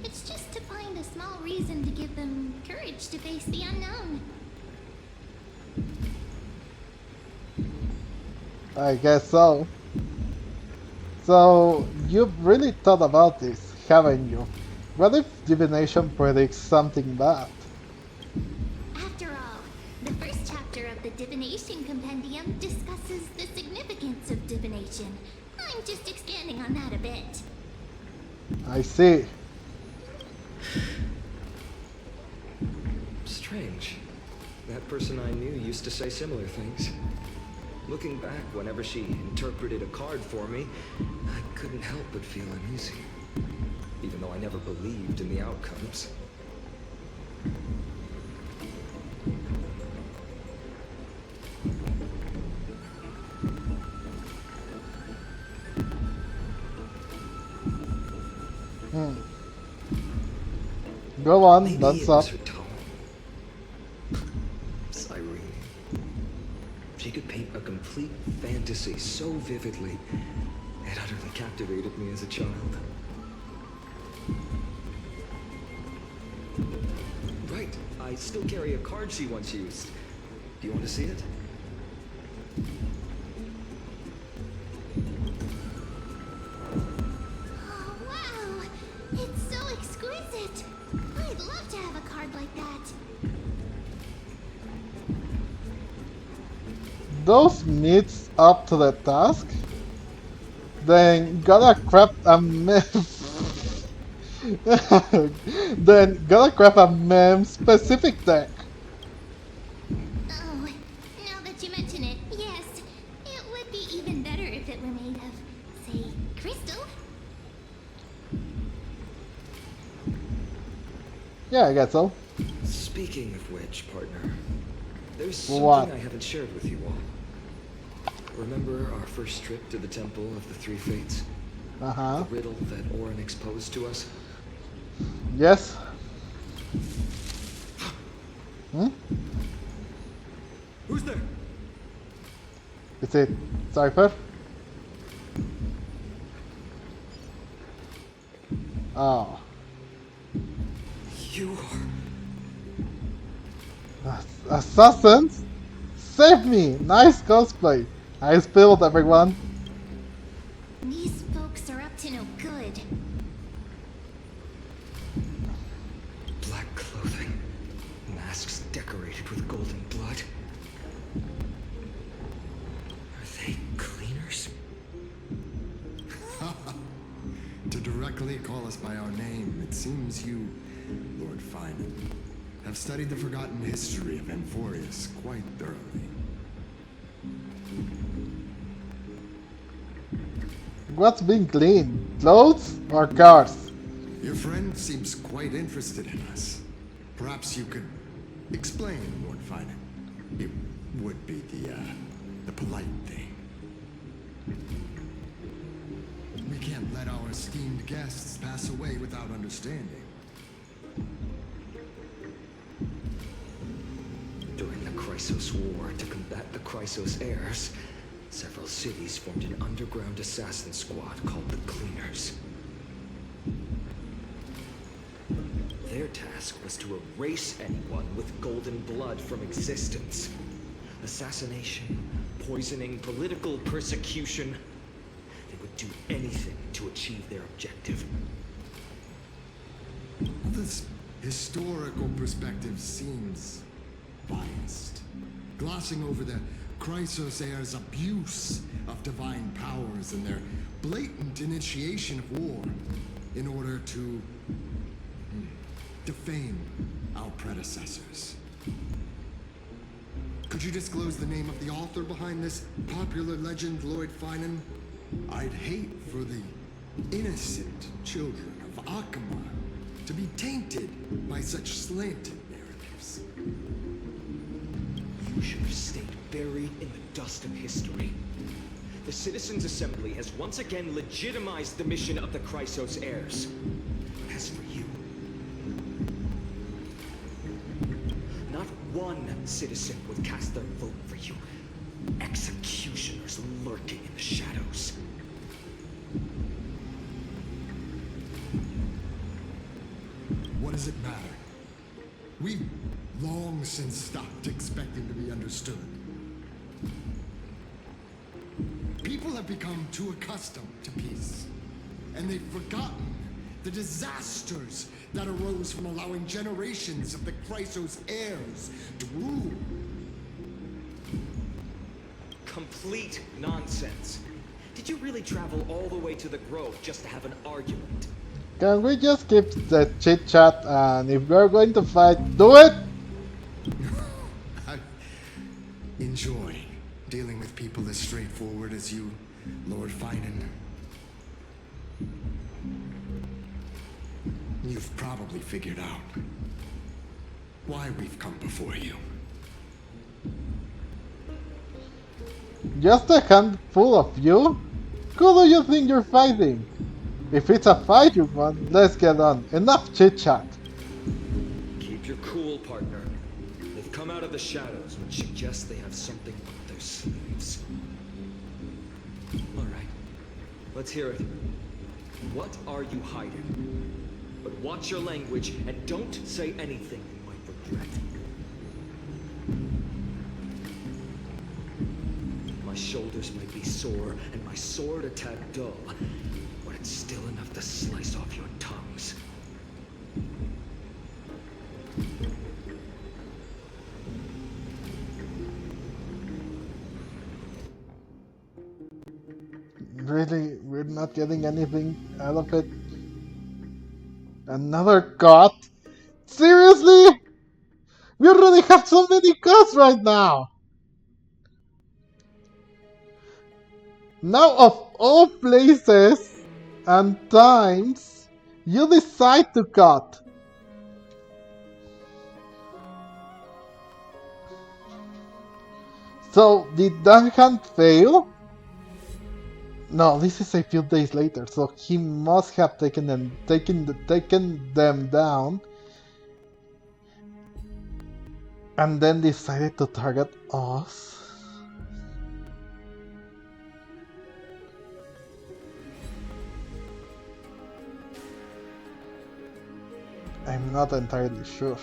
It's just to find a small reason to give them courage to face the unknown. I guess so. So, you've really thought about this, haven't you? What if divination predicts something bad? After all, the first chapter of the Divination Compendium discusses the significance of divination. I'm just expanding on that a bit. I see. Strange. That person I knew used to say similar things. Looking back, whenever she interpreted a card for me, I couldn't help but feel uneasy. Even though I never believed in the outcomes. Go on, Maybe don't it stop. was her tone. Cyrene. She could paint a complete fantasy so vividly, it utterly captivated me as a child. Right, I still carry a card she once used. Do you want to see it? Oh, wow! It's so exquisite! I'd love to have a card like that. Those meets up to the task? Then gotta craft a mem. Then gotta craft a mem specific deck. Oh, now that you mention it, yes. It would be even better if it were made of, say, crystal. Yeah, I guess so. Speaking of which, partner, there's something What? I haven't shared with you all. Remember our first trip to the Temple of the Three Fates? Uh-huh. The riddle that Orin exposed to us? Yes. Hmm? Who's there? Is it Cypher? Oh. You are... Assassins? Save me! Nice cosplay! I spilled, everyone. These folks are up to no good. Black clothing, masks decorated with golden blood. Are they cleaners? To directly call us by our name, it seems you, Lord Finan, have studied the forgotten history of Amphorius quite thoroughly. What's being cleaned? Clothes or cars? Your friend seems quite interested in us. Perhaps you could explain, Lord Finan. It would be the polite thing. We can't let our esteemed guests pass away without understanding. During the Chrysos War, to combat the Chrysos heirs, several cities formed an underground assassin squad called the Cleaners. Their task was to erase anyone with golden blood from existence. Assassination, poisoning, political persecution. They would do anything to achieve their objective. This historical perspective seems biased, glossing over the Chrysos heirs' abuse of divine powers and their blatant initiation of war in order to defame our predecessors. Could you disclose the name of the author behind this popular legend, Lord Finan? I'd hate for the innocent children of Aquila to be tainted by such slanted narratives. You should have stayed buried in the dust of history. The Citizens' Assembly has once again legitimized the mission of the Chrysos heirs. As for you, not one citizen would cast their vote for you. Executioners lurking in the shadows. What does it matter? We've long since stopped expecting to be understood. People have become too accustomed to peace, and they've forgotten the disasters that arose from allowing generations of the Chrysos heirs to rule. Complete nonsense. Did you really travel all the way to the Grove just to have an argument? Can we just skip the chit chat and if we're going to fight, do it? I enjoy dealing with people as straightforward as you, Lord Finan. You've probably figured out why we've come before you. Just a handful of you? Who do you think you're fighting? If it's a fight you want, let's get on. Enough chit chat. Keep your cool, partner. They've come out of the shadows, which suggests they have something up their sleeves. All right, let's hear it. What are you hiding? But watch your language and don't say anything you might regret. My shoulders might be sore and my sword a tad dull, but it's still enough to slice off your tongues. Really? We're not getting anything out of it? Another god? Seriously? We already have so many gods right now! Now of all places and times, you decide to cut. So, did Duncan fail? No, this is a few days later, so he must have taken them down. And then decided to target us? I'm not entirely sure.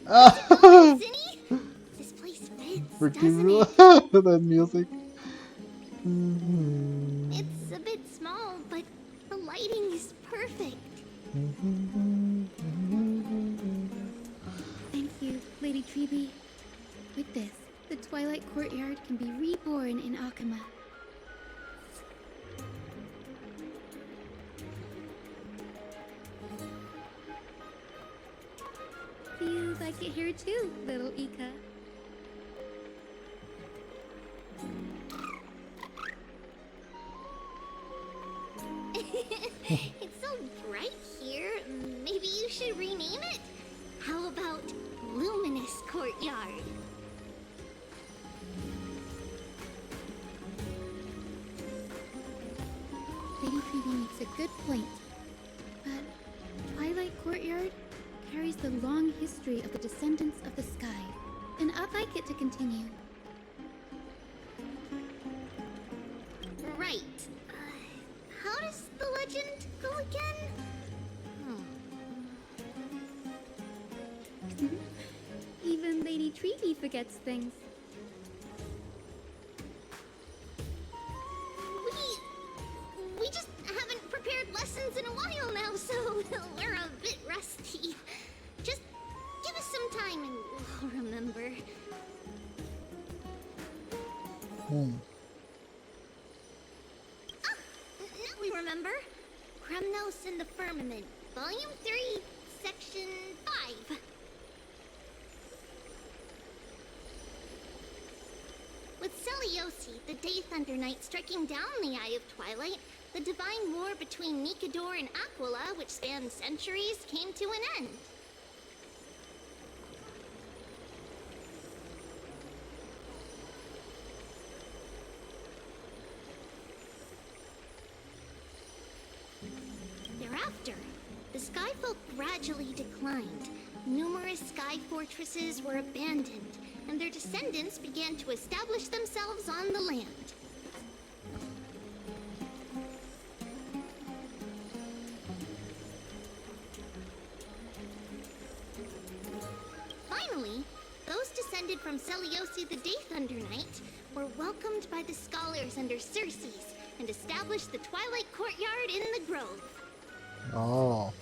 Zinni? This place fits, doesn't Freaking it? that music. It's a bit small, but the lighting is perfect. Thank you, Lady Treby. With this, the Twilight Courtyard can be reborn in Akama. Feels like it here too, little Ika. It's so bright here. Maybe you should rename it? How about Luminous Courtyard? Lady Treby makes a good point. But Twilight Courtyard carries the long history of the descendants of the sky, and I'd like it to continue. Right. How does the legend go again? Even Lady Treby forgets things. We just haven't prepared lessons in a while now, so we're a bit rusty. Just give us some time and we'll remember. Now we remember. Kremnos in the Firmament, Volume 3, Section 5. With Seliosi, the Day Thunder Knight, striking down the Eye of Twilight, the divine war between Nikador and Aquila, which spanned centuries, came to an end. Thereafter, the Skyfolk gradually declined. Numerous sky fortresses were abandoned, and their descendants began to establish themselves on the land. Finally, those descended from Seliosi the Day Thunder Knight were welcomed by the scholars under Circes and established the Twilight Courtyard in the Grove. Oh.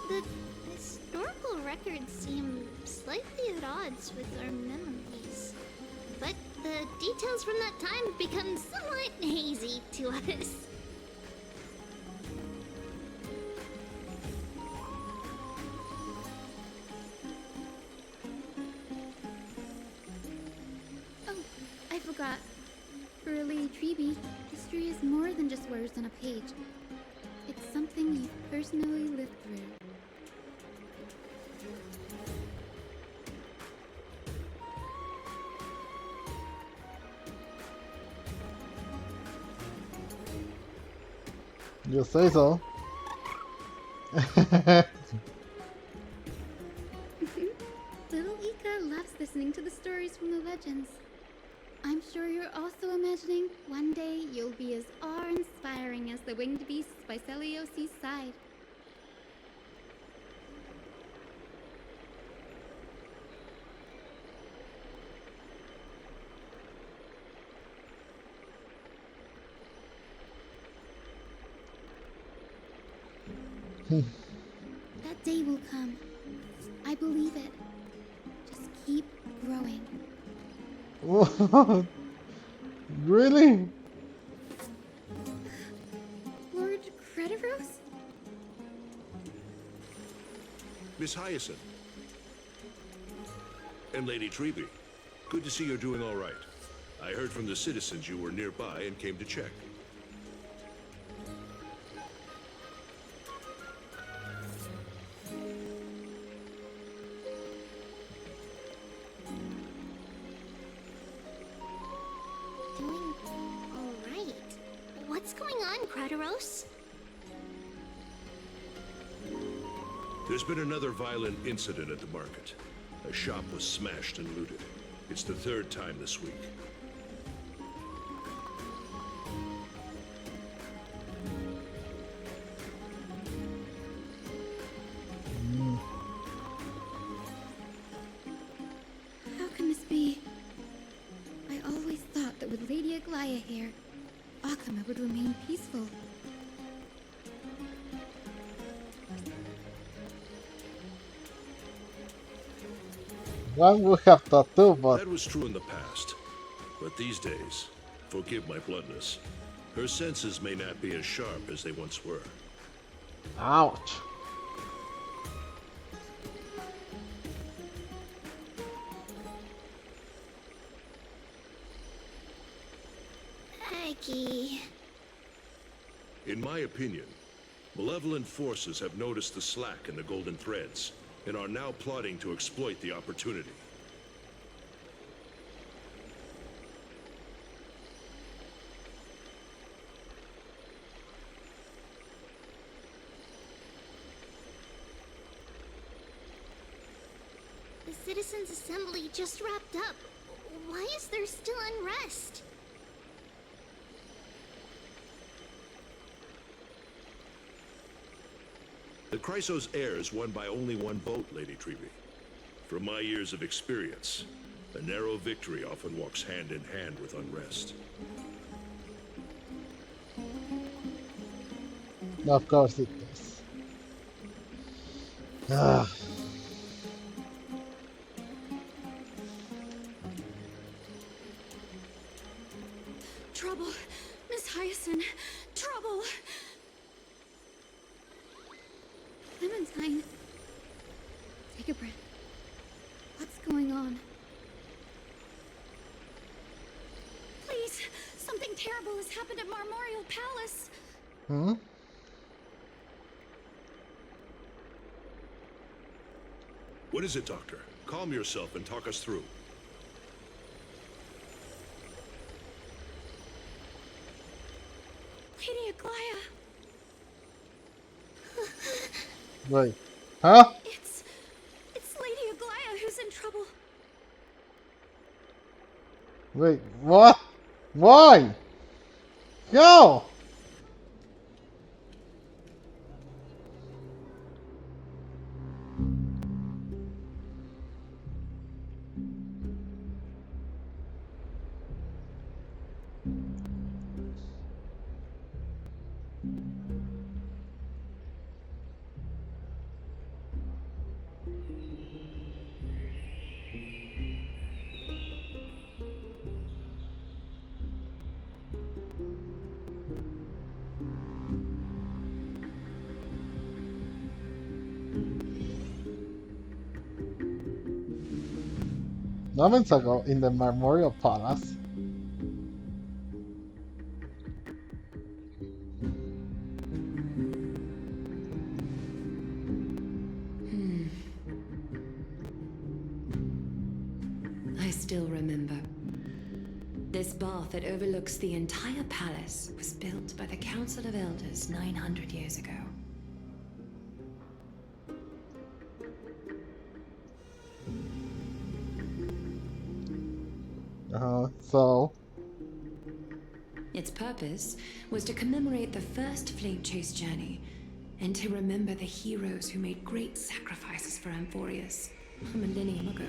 The historical records seem slightly at odds with our memories. But the details from that time have become somewhat hazy to us. Oh, I forgot. For Lady Treby, history is more than just words on a page. It's something you've personally lived through. You say so. Little Ika loves listening to the stories from the legends. I'm sure you're also imagining one day you'll be as awe-inspiring as the winged beasts by Seliosi's side. That day will come. I believe it. Just keep growing. What? Really? Lord Crediros? Miss Hyacinth. And Lady Treby. Good to see you're doing all right. I heard from the citizens you were nearby and came to check. What's going on, Crateros? There's been another violent incident at the market. A shop was smashed and looted. It's the third time this week. How can this be? I always thought that with Lady Aquila here, Akama would remain peaceful. One would have thought too, but That was true in the past. But these days, forgive my bluntness, her senses may not be as sharp as they once were. ouch. Aggie. In my opinion, malevolent forces have noticed the slack in the golden threads and are now plotting to exploit the opportunity. The Citizens' Assembly just wrapped up. Why is there still unrest? The Chrysos heirs won by only one vote, Lady Treby. From my years of experience, a narrow victory often walks hand in hand with unrest. Of course it does. Ah. Trouble. Miss Hyacinth. Trouble. Clementine. Take a breath. What's going on? Please. Something terrible has happened at Marmorial Palace. Hmm? What is it, Doctor? Calm yourself and talk us through. Lady Aquila. Wait. Huh? It's Lady Aquila who's in trouble. Wait, what? Why? How? Moments ago in the Memorial Palace. I still remember. This bath that overlooks the entire palace was built by the Council of Elders 900 years ago. So. Its purpose was to commemorate the first Flame Chase journey, and to remember the heroes who made great sacrifices for Amphorius a millennium ago.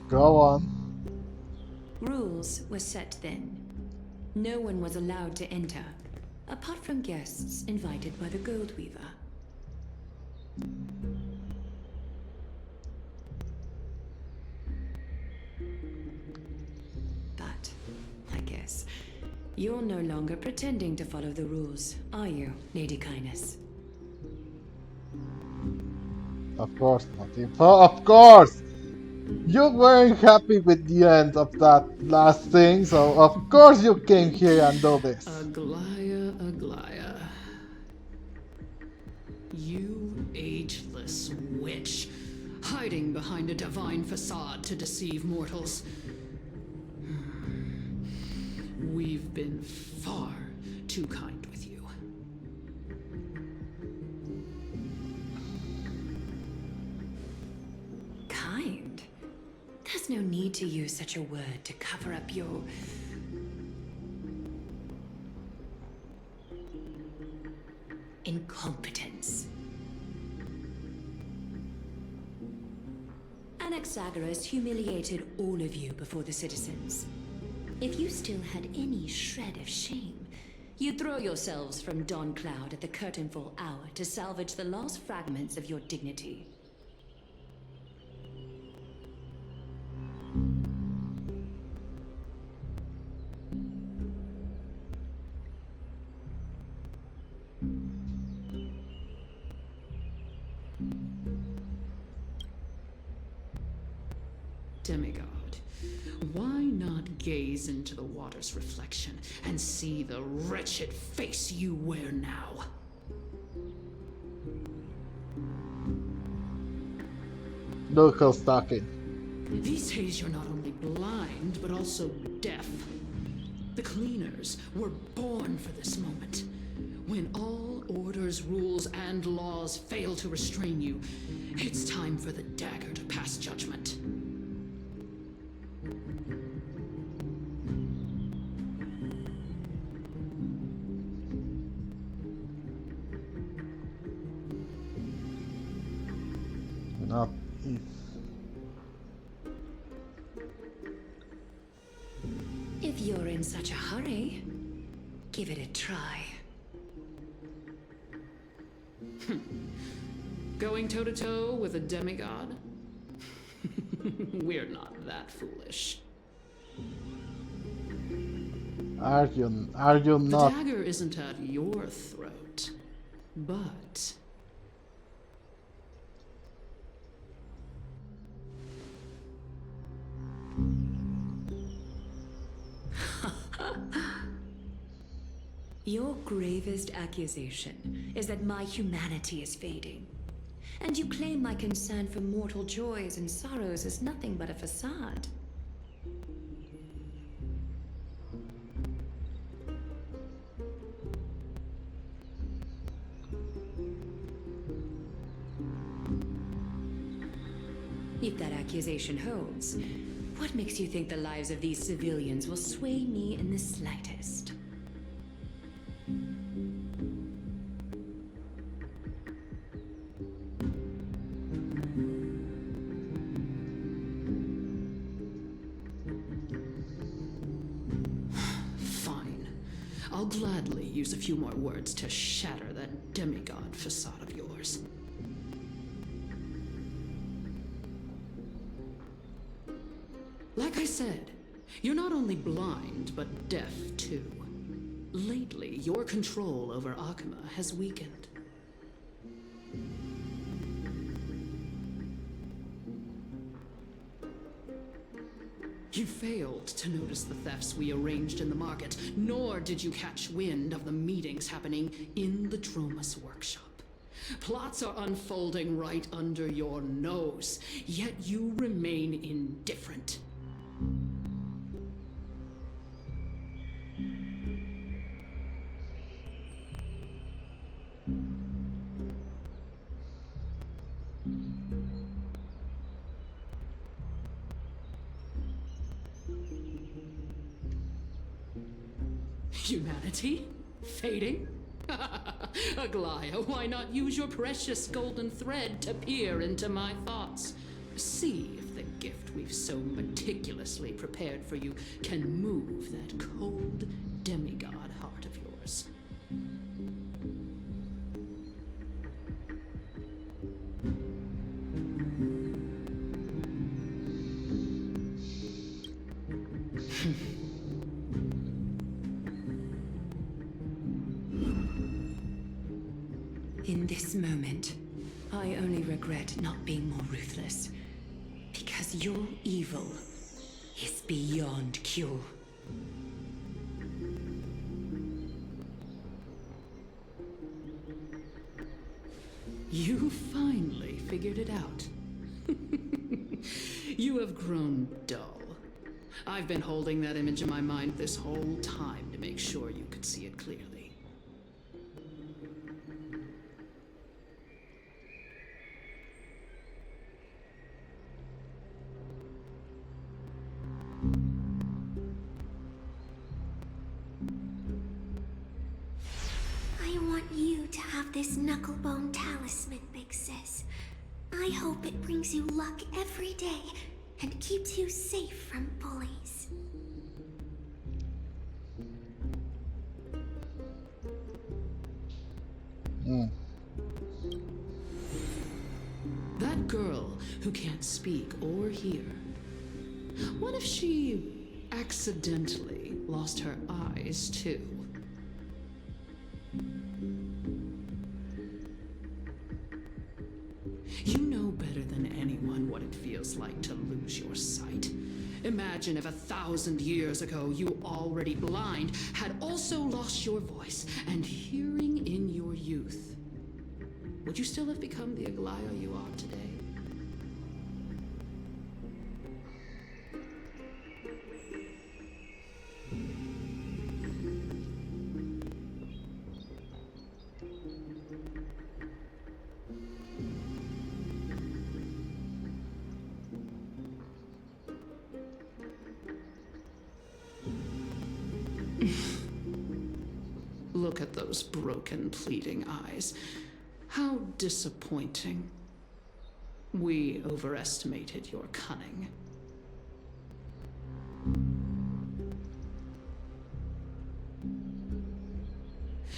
Go on. Rules were set then. No one was allowed to enter, apart from guests invited by the Gold Weaver. But, I guess, you're no longer pretending to follow the rules, are you, Lady Kindness? Of course not. Of course! You weren't happy with the end of that last thing, so of course you came here and do this. Aglaya. You ageless witch, hiding behind a divine facade to deceive mortals. We've been far too kind with you. Kind? There's no need to use such a word to cover up your... incompetence. Anaxagoras humiliated all of you before the citizens. If you still had any shred of shame, you'd throw yourselves from dawn cloud at the curtainfall hour to salvage the last fragments of your dignity. Demigod, why not gaze into the water's reflection and see the wretched face you wear now? Look who's talking. These days you're not only blind, but also deaf. The cleaners were born for this moment. When all orders, rules, and laws fail to restrain you, it's time for the dagger to pass judgment. Not. If you're in such a hurry, give it a try. Going toe-to-toe with a demigod? We're not that foolish. Are you The not? dagger isn't at your throat, but... Your gravest accusation is that my humanity is fading. And you claim my concern for mortal joys and sorrows is nothing but a facade. If that accusation holds, what makes you think the lives of these civilians will sway me in the slightest? Fine. I'll gladly use a few more words to shatter that demigod facade of yours. Like I said, you're not only blind, but deaf too. Lately, your control over Aquila has weakened. You failed to notice the thefts we arranged in the market, nor did you catch wind of the meetings happening in the Dromus workshop. Plots are unfolding right under your nose, yet you remain indifferent. Humanity? Fading? Aglaya, why not use your precious golden thread to peer into my thoughts? See if the gift we've so meticulously prepared for you can move that cold demigod heart of yours. In this moment, I only regret not being more ruthless. Because your evil is beyond cure. You finally figured it out. You have grown dull. I've been holding that image in my mind this whole time to make sure you could see it clearly. I want you to have this knucklebone talisman, Big Sis. I hope it brings you luck every day and keeps you safe from bullies. That girl who can't speak or hear. What if she accidentally lost her eyes too? You know better than anyone what it feels like to lose your sight. Imagine if 1,000 years ago you, already blind, had also lost your voice and hearing in your youth. Would you still have become the Aquila you are today? Look at those broken, pleading eyes. How disappointing. We overestimated your cunning.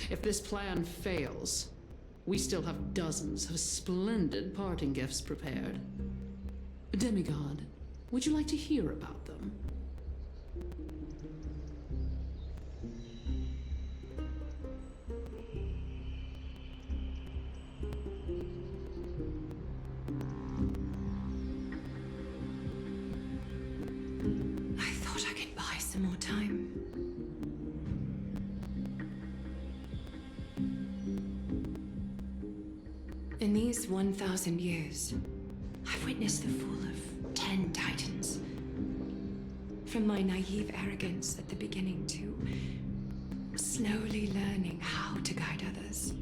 If this plan fails, we still have dozens of splendid parting gifts prepared. Demigod, would you like to hear about them? I thought I could buy some more time. In these 1,000 years, I've witnessed the fall of 10 titans. From my naive arrogance at the beginning to slowly learning how to guide others.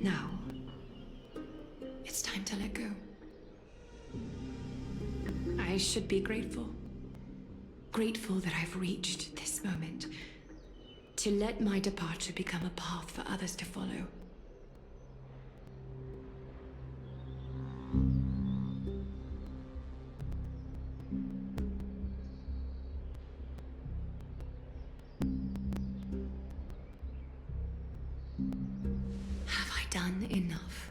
Now, it's time to let go. I should be grateful. Grateful that I've reached this moment. To let my departure become a path for others to follow. Have I done enough?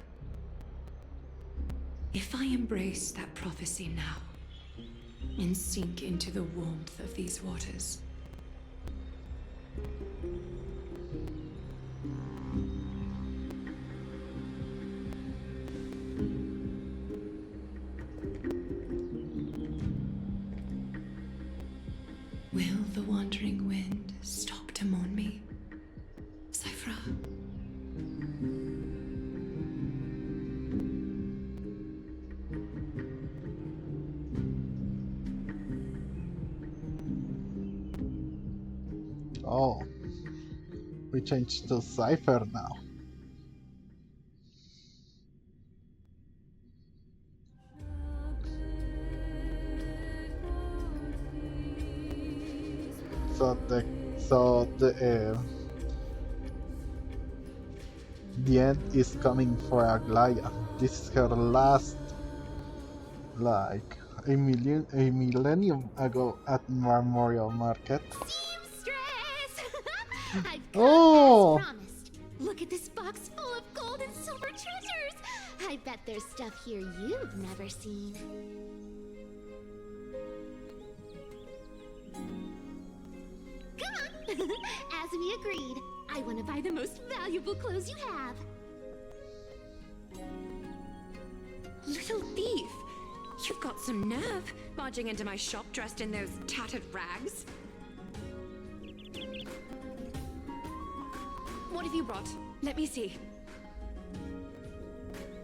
If I embrace that prophecy now, and sink into the warmth of these waters, will the wandering wind stop to mourn me, Cyphra? Oh, we changed to Cypher now. The end is coming for Aglaya. This is her last, like a millennium ago at Memorial Market. Seamstress! I've come Oh! as promised. Look at this box full of gold and silver treasures. I bet there's stuff here you've never seen. Come on, As we agreed, I want to buy the most valuable clothes you have. Little thief! You've got some nerve, barging into my shop dressed in those tattered rags. What have you brought? Let me see.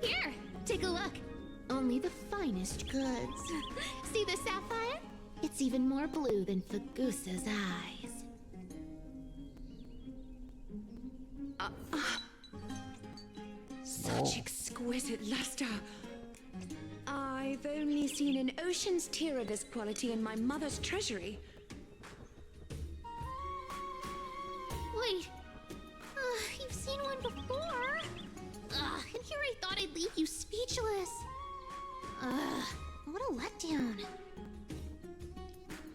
Here, take a look. Only the finest goods. See the sapphire? It's even more blue than Fagusa's eyes. Such exquisite luster. I've only seen an ocean's tier of this quality in my mother's treasury. Wait. You've seen one before. And here I thought I'd leave you speechless. What a letdown.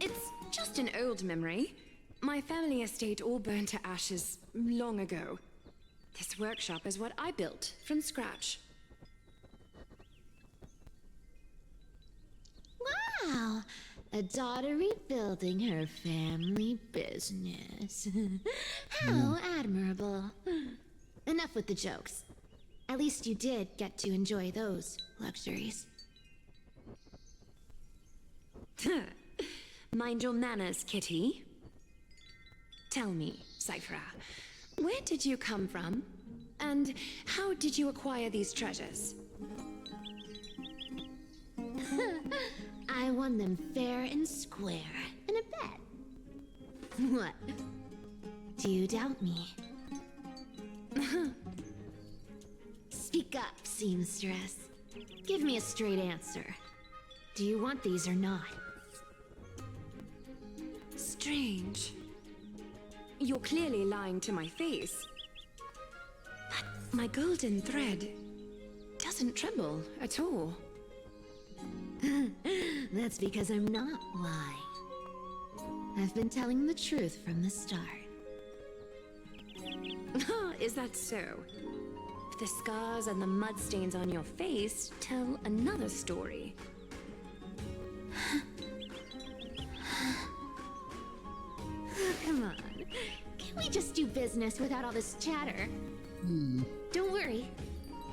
It's just an old memory. My family estate all burned to ashes long ago. This workshop is what I built from scratch. Wow, a daughter rebuilding her family business. How admirable. Enough with the jokes. At least you did get to enjoy those luxuries. Mind your manners, kitty. Tell me, Cyphra, where did you come from? And how did you acquire these treasures? I won them fair and square in a bet. What? Do you doubt me? Speak up, seamstress. Give me a straight answer. Do you want these or not? Strange. You're clearly lying to my face. But my golden thread doesn't tremble at all. That's because I'm not lying. I've been telling the truth from the start. Is that so? The scars and the mud stains on your face tell another story. Come on. Can we just do business without all this chatter? Don't worry.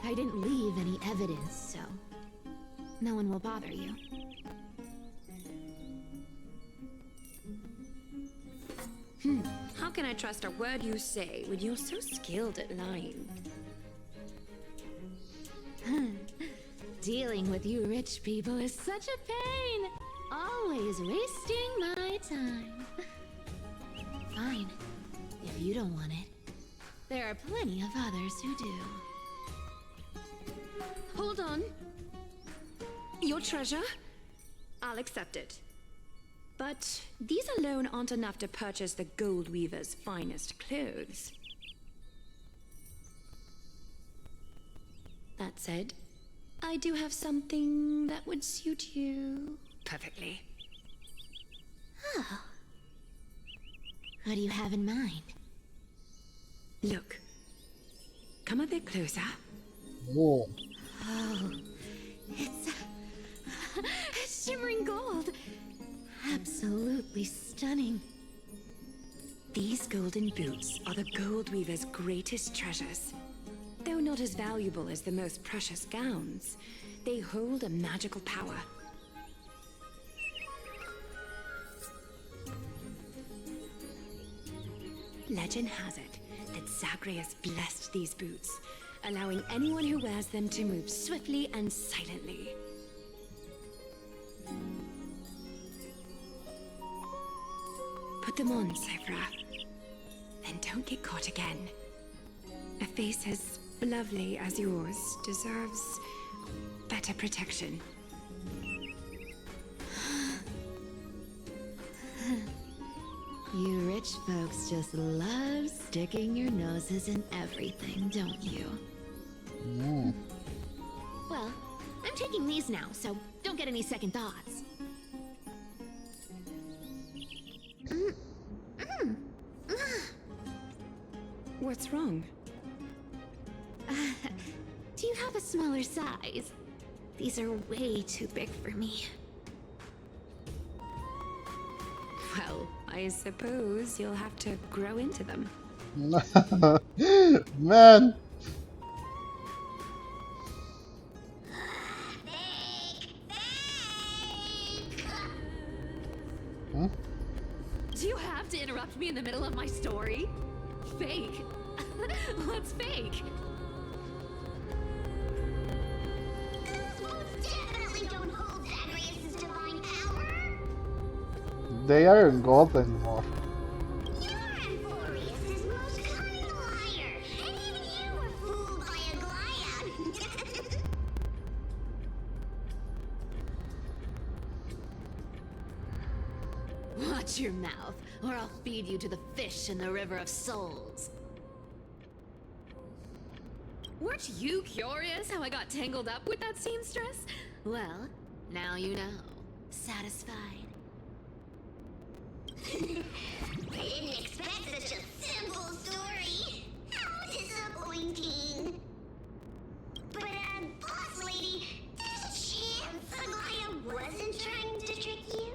I didn't leave any evidence, so no one will bother you. How can I trust a word you say when you're so skilled at lying? Dealing with you rich people is such a pain. Always wasting my time. Fine. If you don't want it, there are plenty of others who do. Hold on. Your treasure? I'll accept it. But these alone aren't enough to purchase the gold weaver's finest clothes. That said, I do have something that would suit you perfectly. Oh. What do you have in mind? Look. Come a bit closer. Whoa. Oh, it's shimmering gold. Absolutely stunning. These golden boots are the gold weaver's greatest treasures. Though not as valuable as the most precious gowns, they hold a magical power. Legend has it that Zagreus blessed these boots, allowing anyone who wears them to move swiftly and silently. Put them on, Cyphra. Then don't get caught again. A face as lovely as yours deserves better protection. You rich folks just love sticking your noses in everything, don't you? Well, I'm taking these now, so don't get any second thoughts. What's wrong? Do you have a smaller size? These are way too big for me. Well, I suppose you'll have to grow into them. Man. Hmm? Do you have to interrupt me in the middle of my story? Fake? What's fake? Definitely don't hold Zagreus' divine power. They aren't gold anymore. You're Amphorius' most cunning liar, and even you were fooled by Aglaia. Watch your mouth, or I'll feed you to the fish in the River of Souls. Weren't you curious how I got tangled up with that seamstress? Well, now you know. Satisfied? I didn't expect such a simple story. How disappointing. But, boss lady, there's a chance Aglaia wasn't trying to trick you?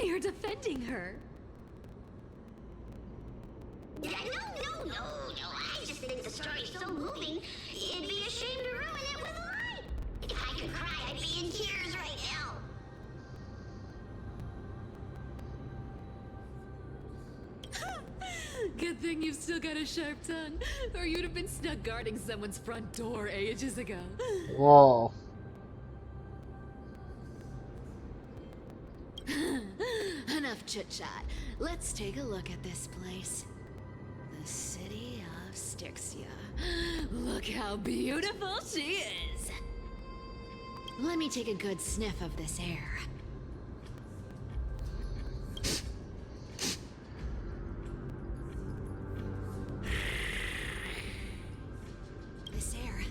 You're defending her. No. I just think the story's so moving, it'd be a shame to ruin it with a lie. If I could cry, I'd be in tears right now. Good thing you've still got a sharp tongue, or you'd have been stuck guarding someone's front door ages ago. Whoa. Enough chit-chat. Let's take a look at this place. The city of Styxia. Look how beautiful she is! Let me take a good sniff of this air. This air,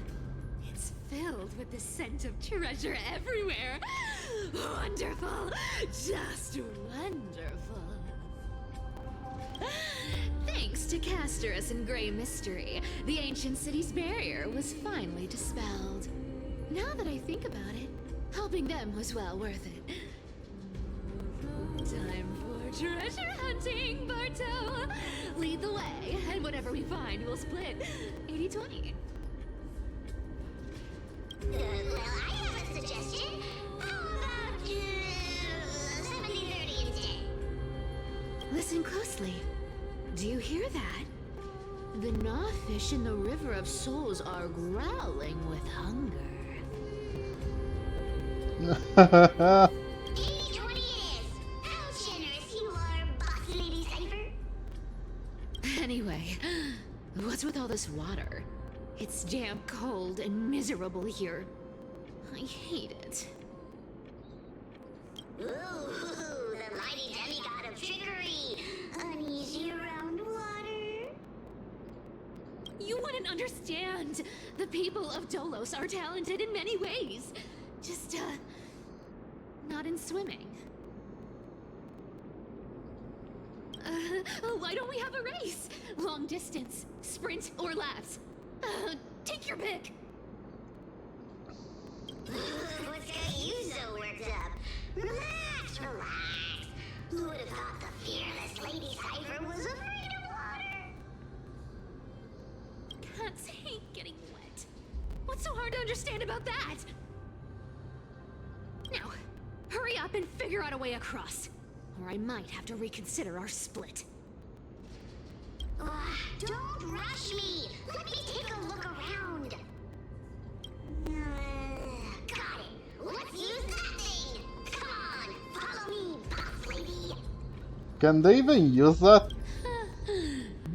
it's filled with the scent of treasure everywhere. Wonderful! Just wonderful. Thanks to Castorus and Grey Mystery, the ancient city's barrier was finally dispelled. Now that I think about it, helping them was well worth it. Time for treasure hunting, Barto! Lead the way, and whatever we find, we'll split 80-20. Well, I have a suggestion. How about 70-30 instead? Listen closely. Do you hear that? The gnawfish in the River of Souls are growling with hunger. 80-20 it is. How generous you are, boss lady Cypher. Anyway, what's with all this water? It's damp, cold, and miserable here. I hate it. Ooh, the mighty demigod of trickery. Uneasy around water. You wouldn't understand. The people of Dolos are talented in many ways. Just, not in swimming. Why don't we have a race? Long distance, sprint, or laps? Take your pick. What's got you so worked up? Relax. Who would have thought the fearless Lady Cypher was afraid of water? Cats hate getting wet. What's so hard to understand about that? Now, hurry up and figure out a way across, or I might have to reconsider our split. Don't rush me. Let me take a look around. Got it. Let's use that thing. Come on, follow me, boss lady. Can they even use that?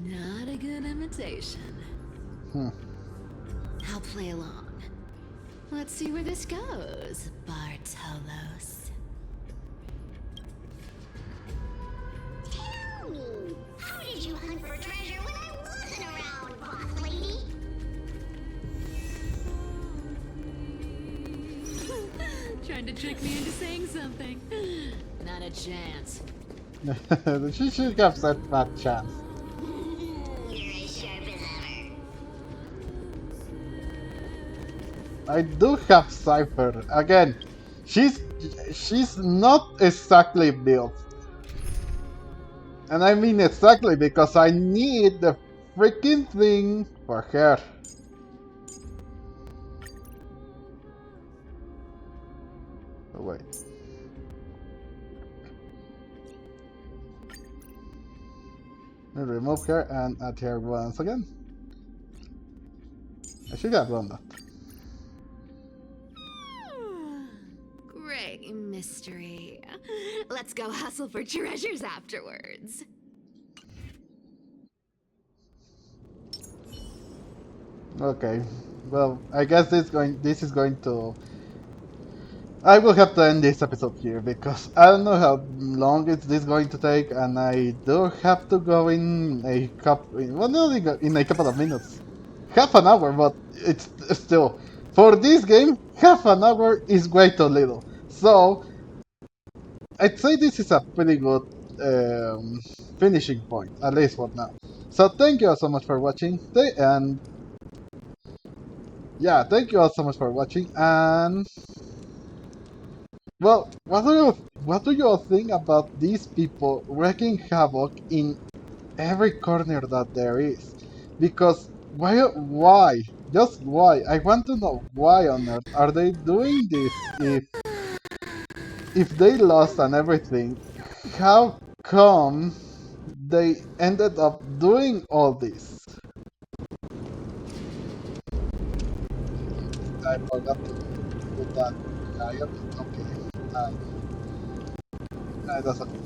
Not a good imitation. I'll play along. Let's see where this goes, Bartolos. Tell me, how did you hunt for treasure when I wasn't around, boss lady? Trying to trick me into saying something. Not a chance. She should have said that chance. You're as sharp as ever. I do have Cypher. Again, she's not exactly built. And I mean exactly because I need the freaking thing for her. Oh, wait. I'll remove her and add her once again. I should have done that. Great mystery. Let's go hustle for treasures afterwards. Okay. Well, I guess this is going to. I will have to end this episode here because I don't know how long is this going to take, and I do have to go in a couple. Well, not in a couple of minutes, half an hour, but it's still for this game. Half an hour is way too little. So I'd say this is a pretty good finishing point, at least for now. So thank you all so much for watching, and yeah, thank you all so much for watching, and well, what do you all think about these people wreaking havoc in every corner that there is? Because why? Just why? I want to know why on earth are they doing this if they lost and everything? How come they ended up doing all this? I forgot to put that guy up. Okay. That's okay.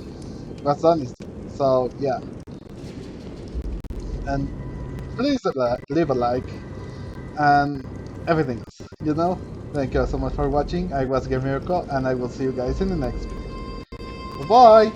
That's honest. So yeah, and please leave a like and everything else. You know. Thank you so much for watching. I was Game Miracle, and I will see you guys in the next video. Bye bye.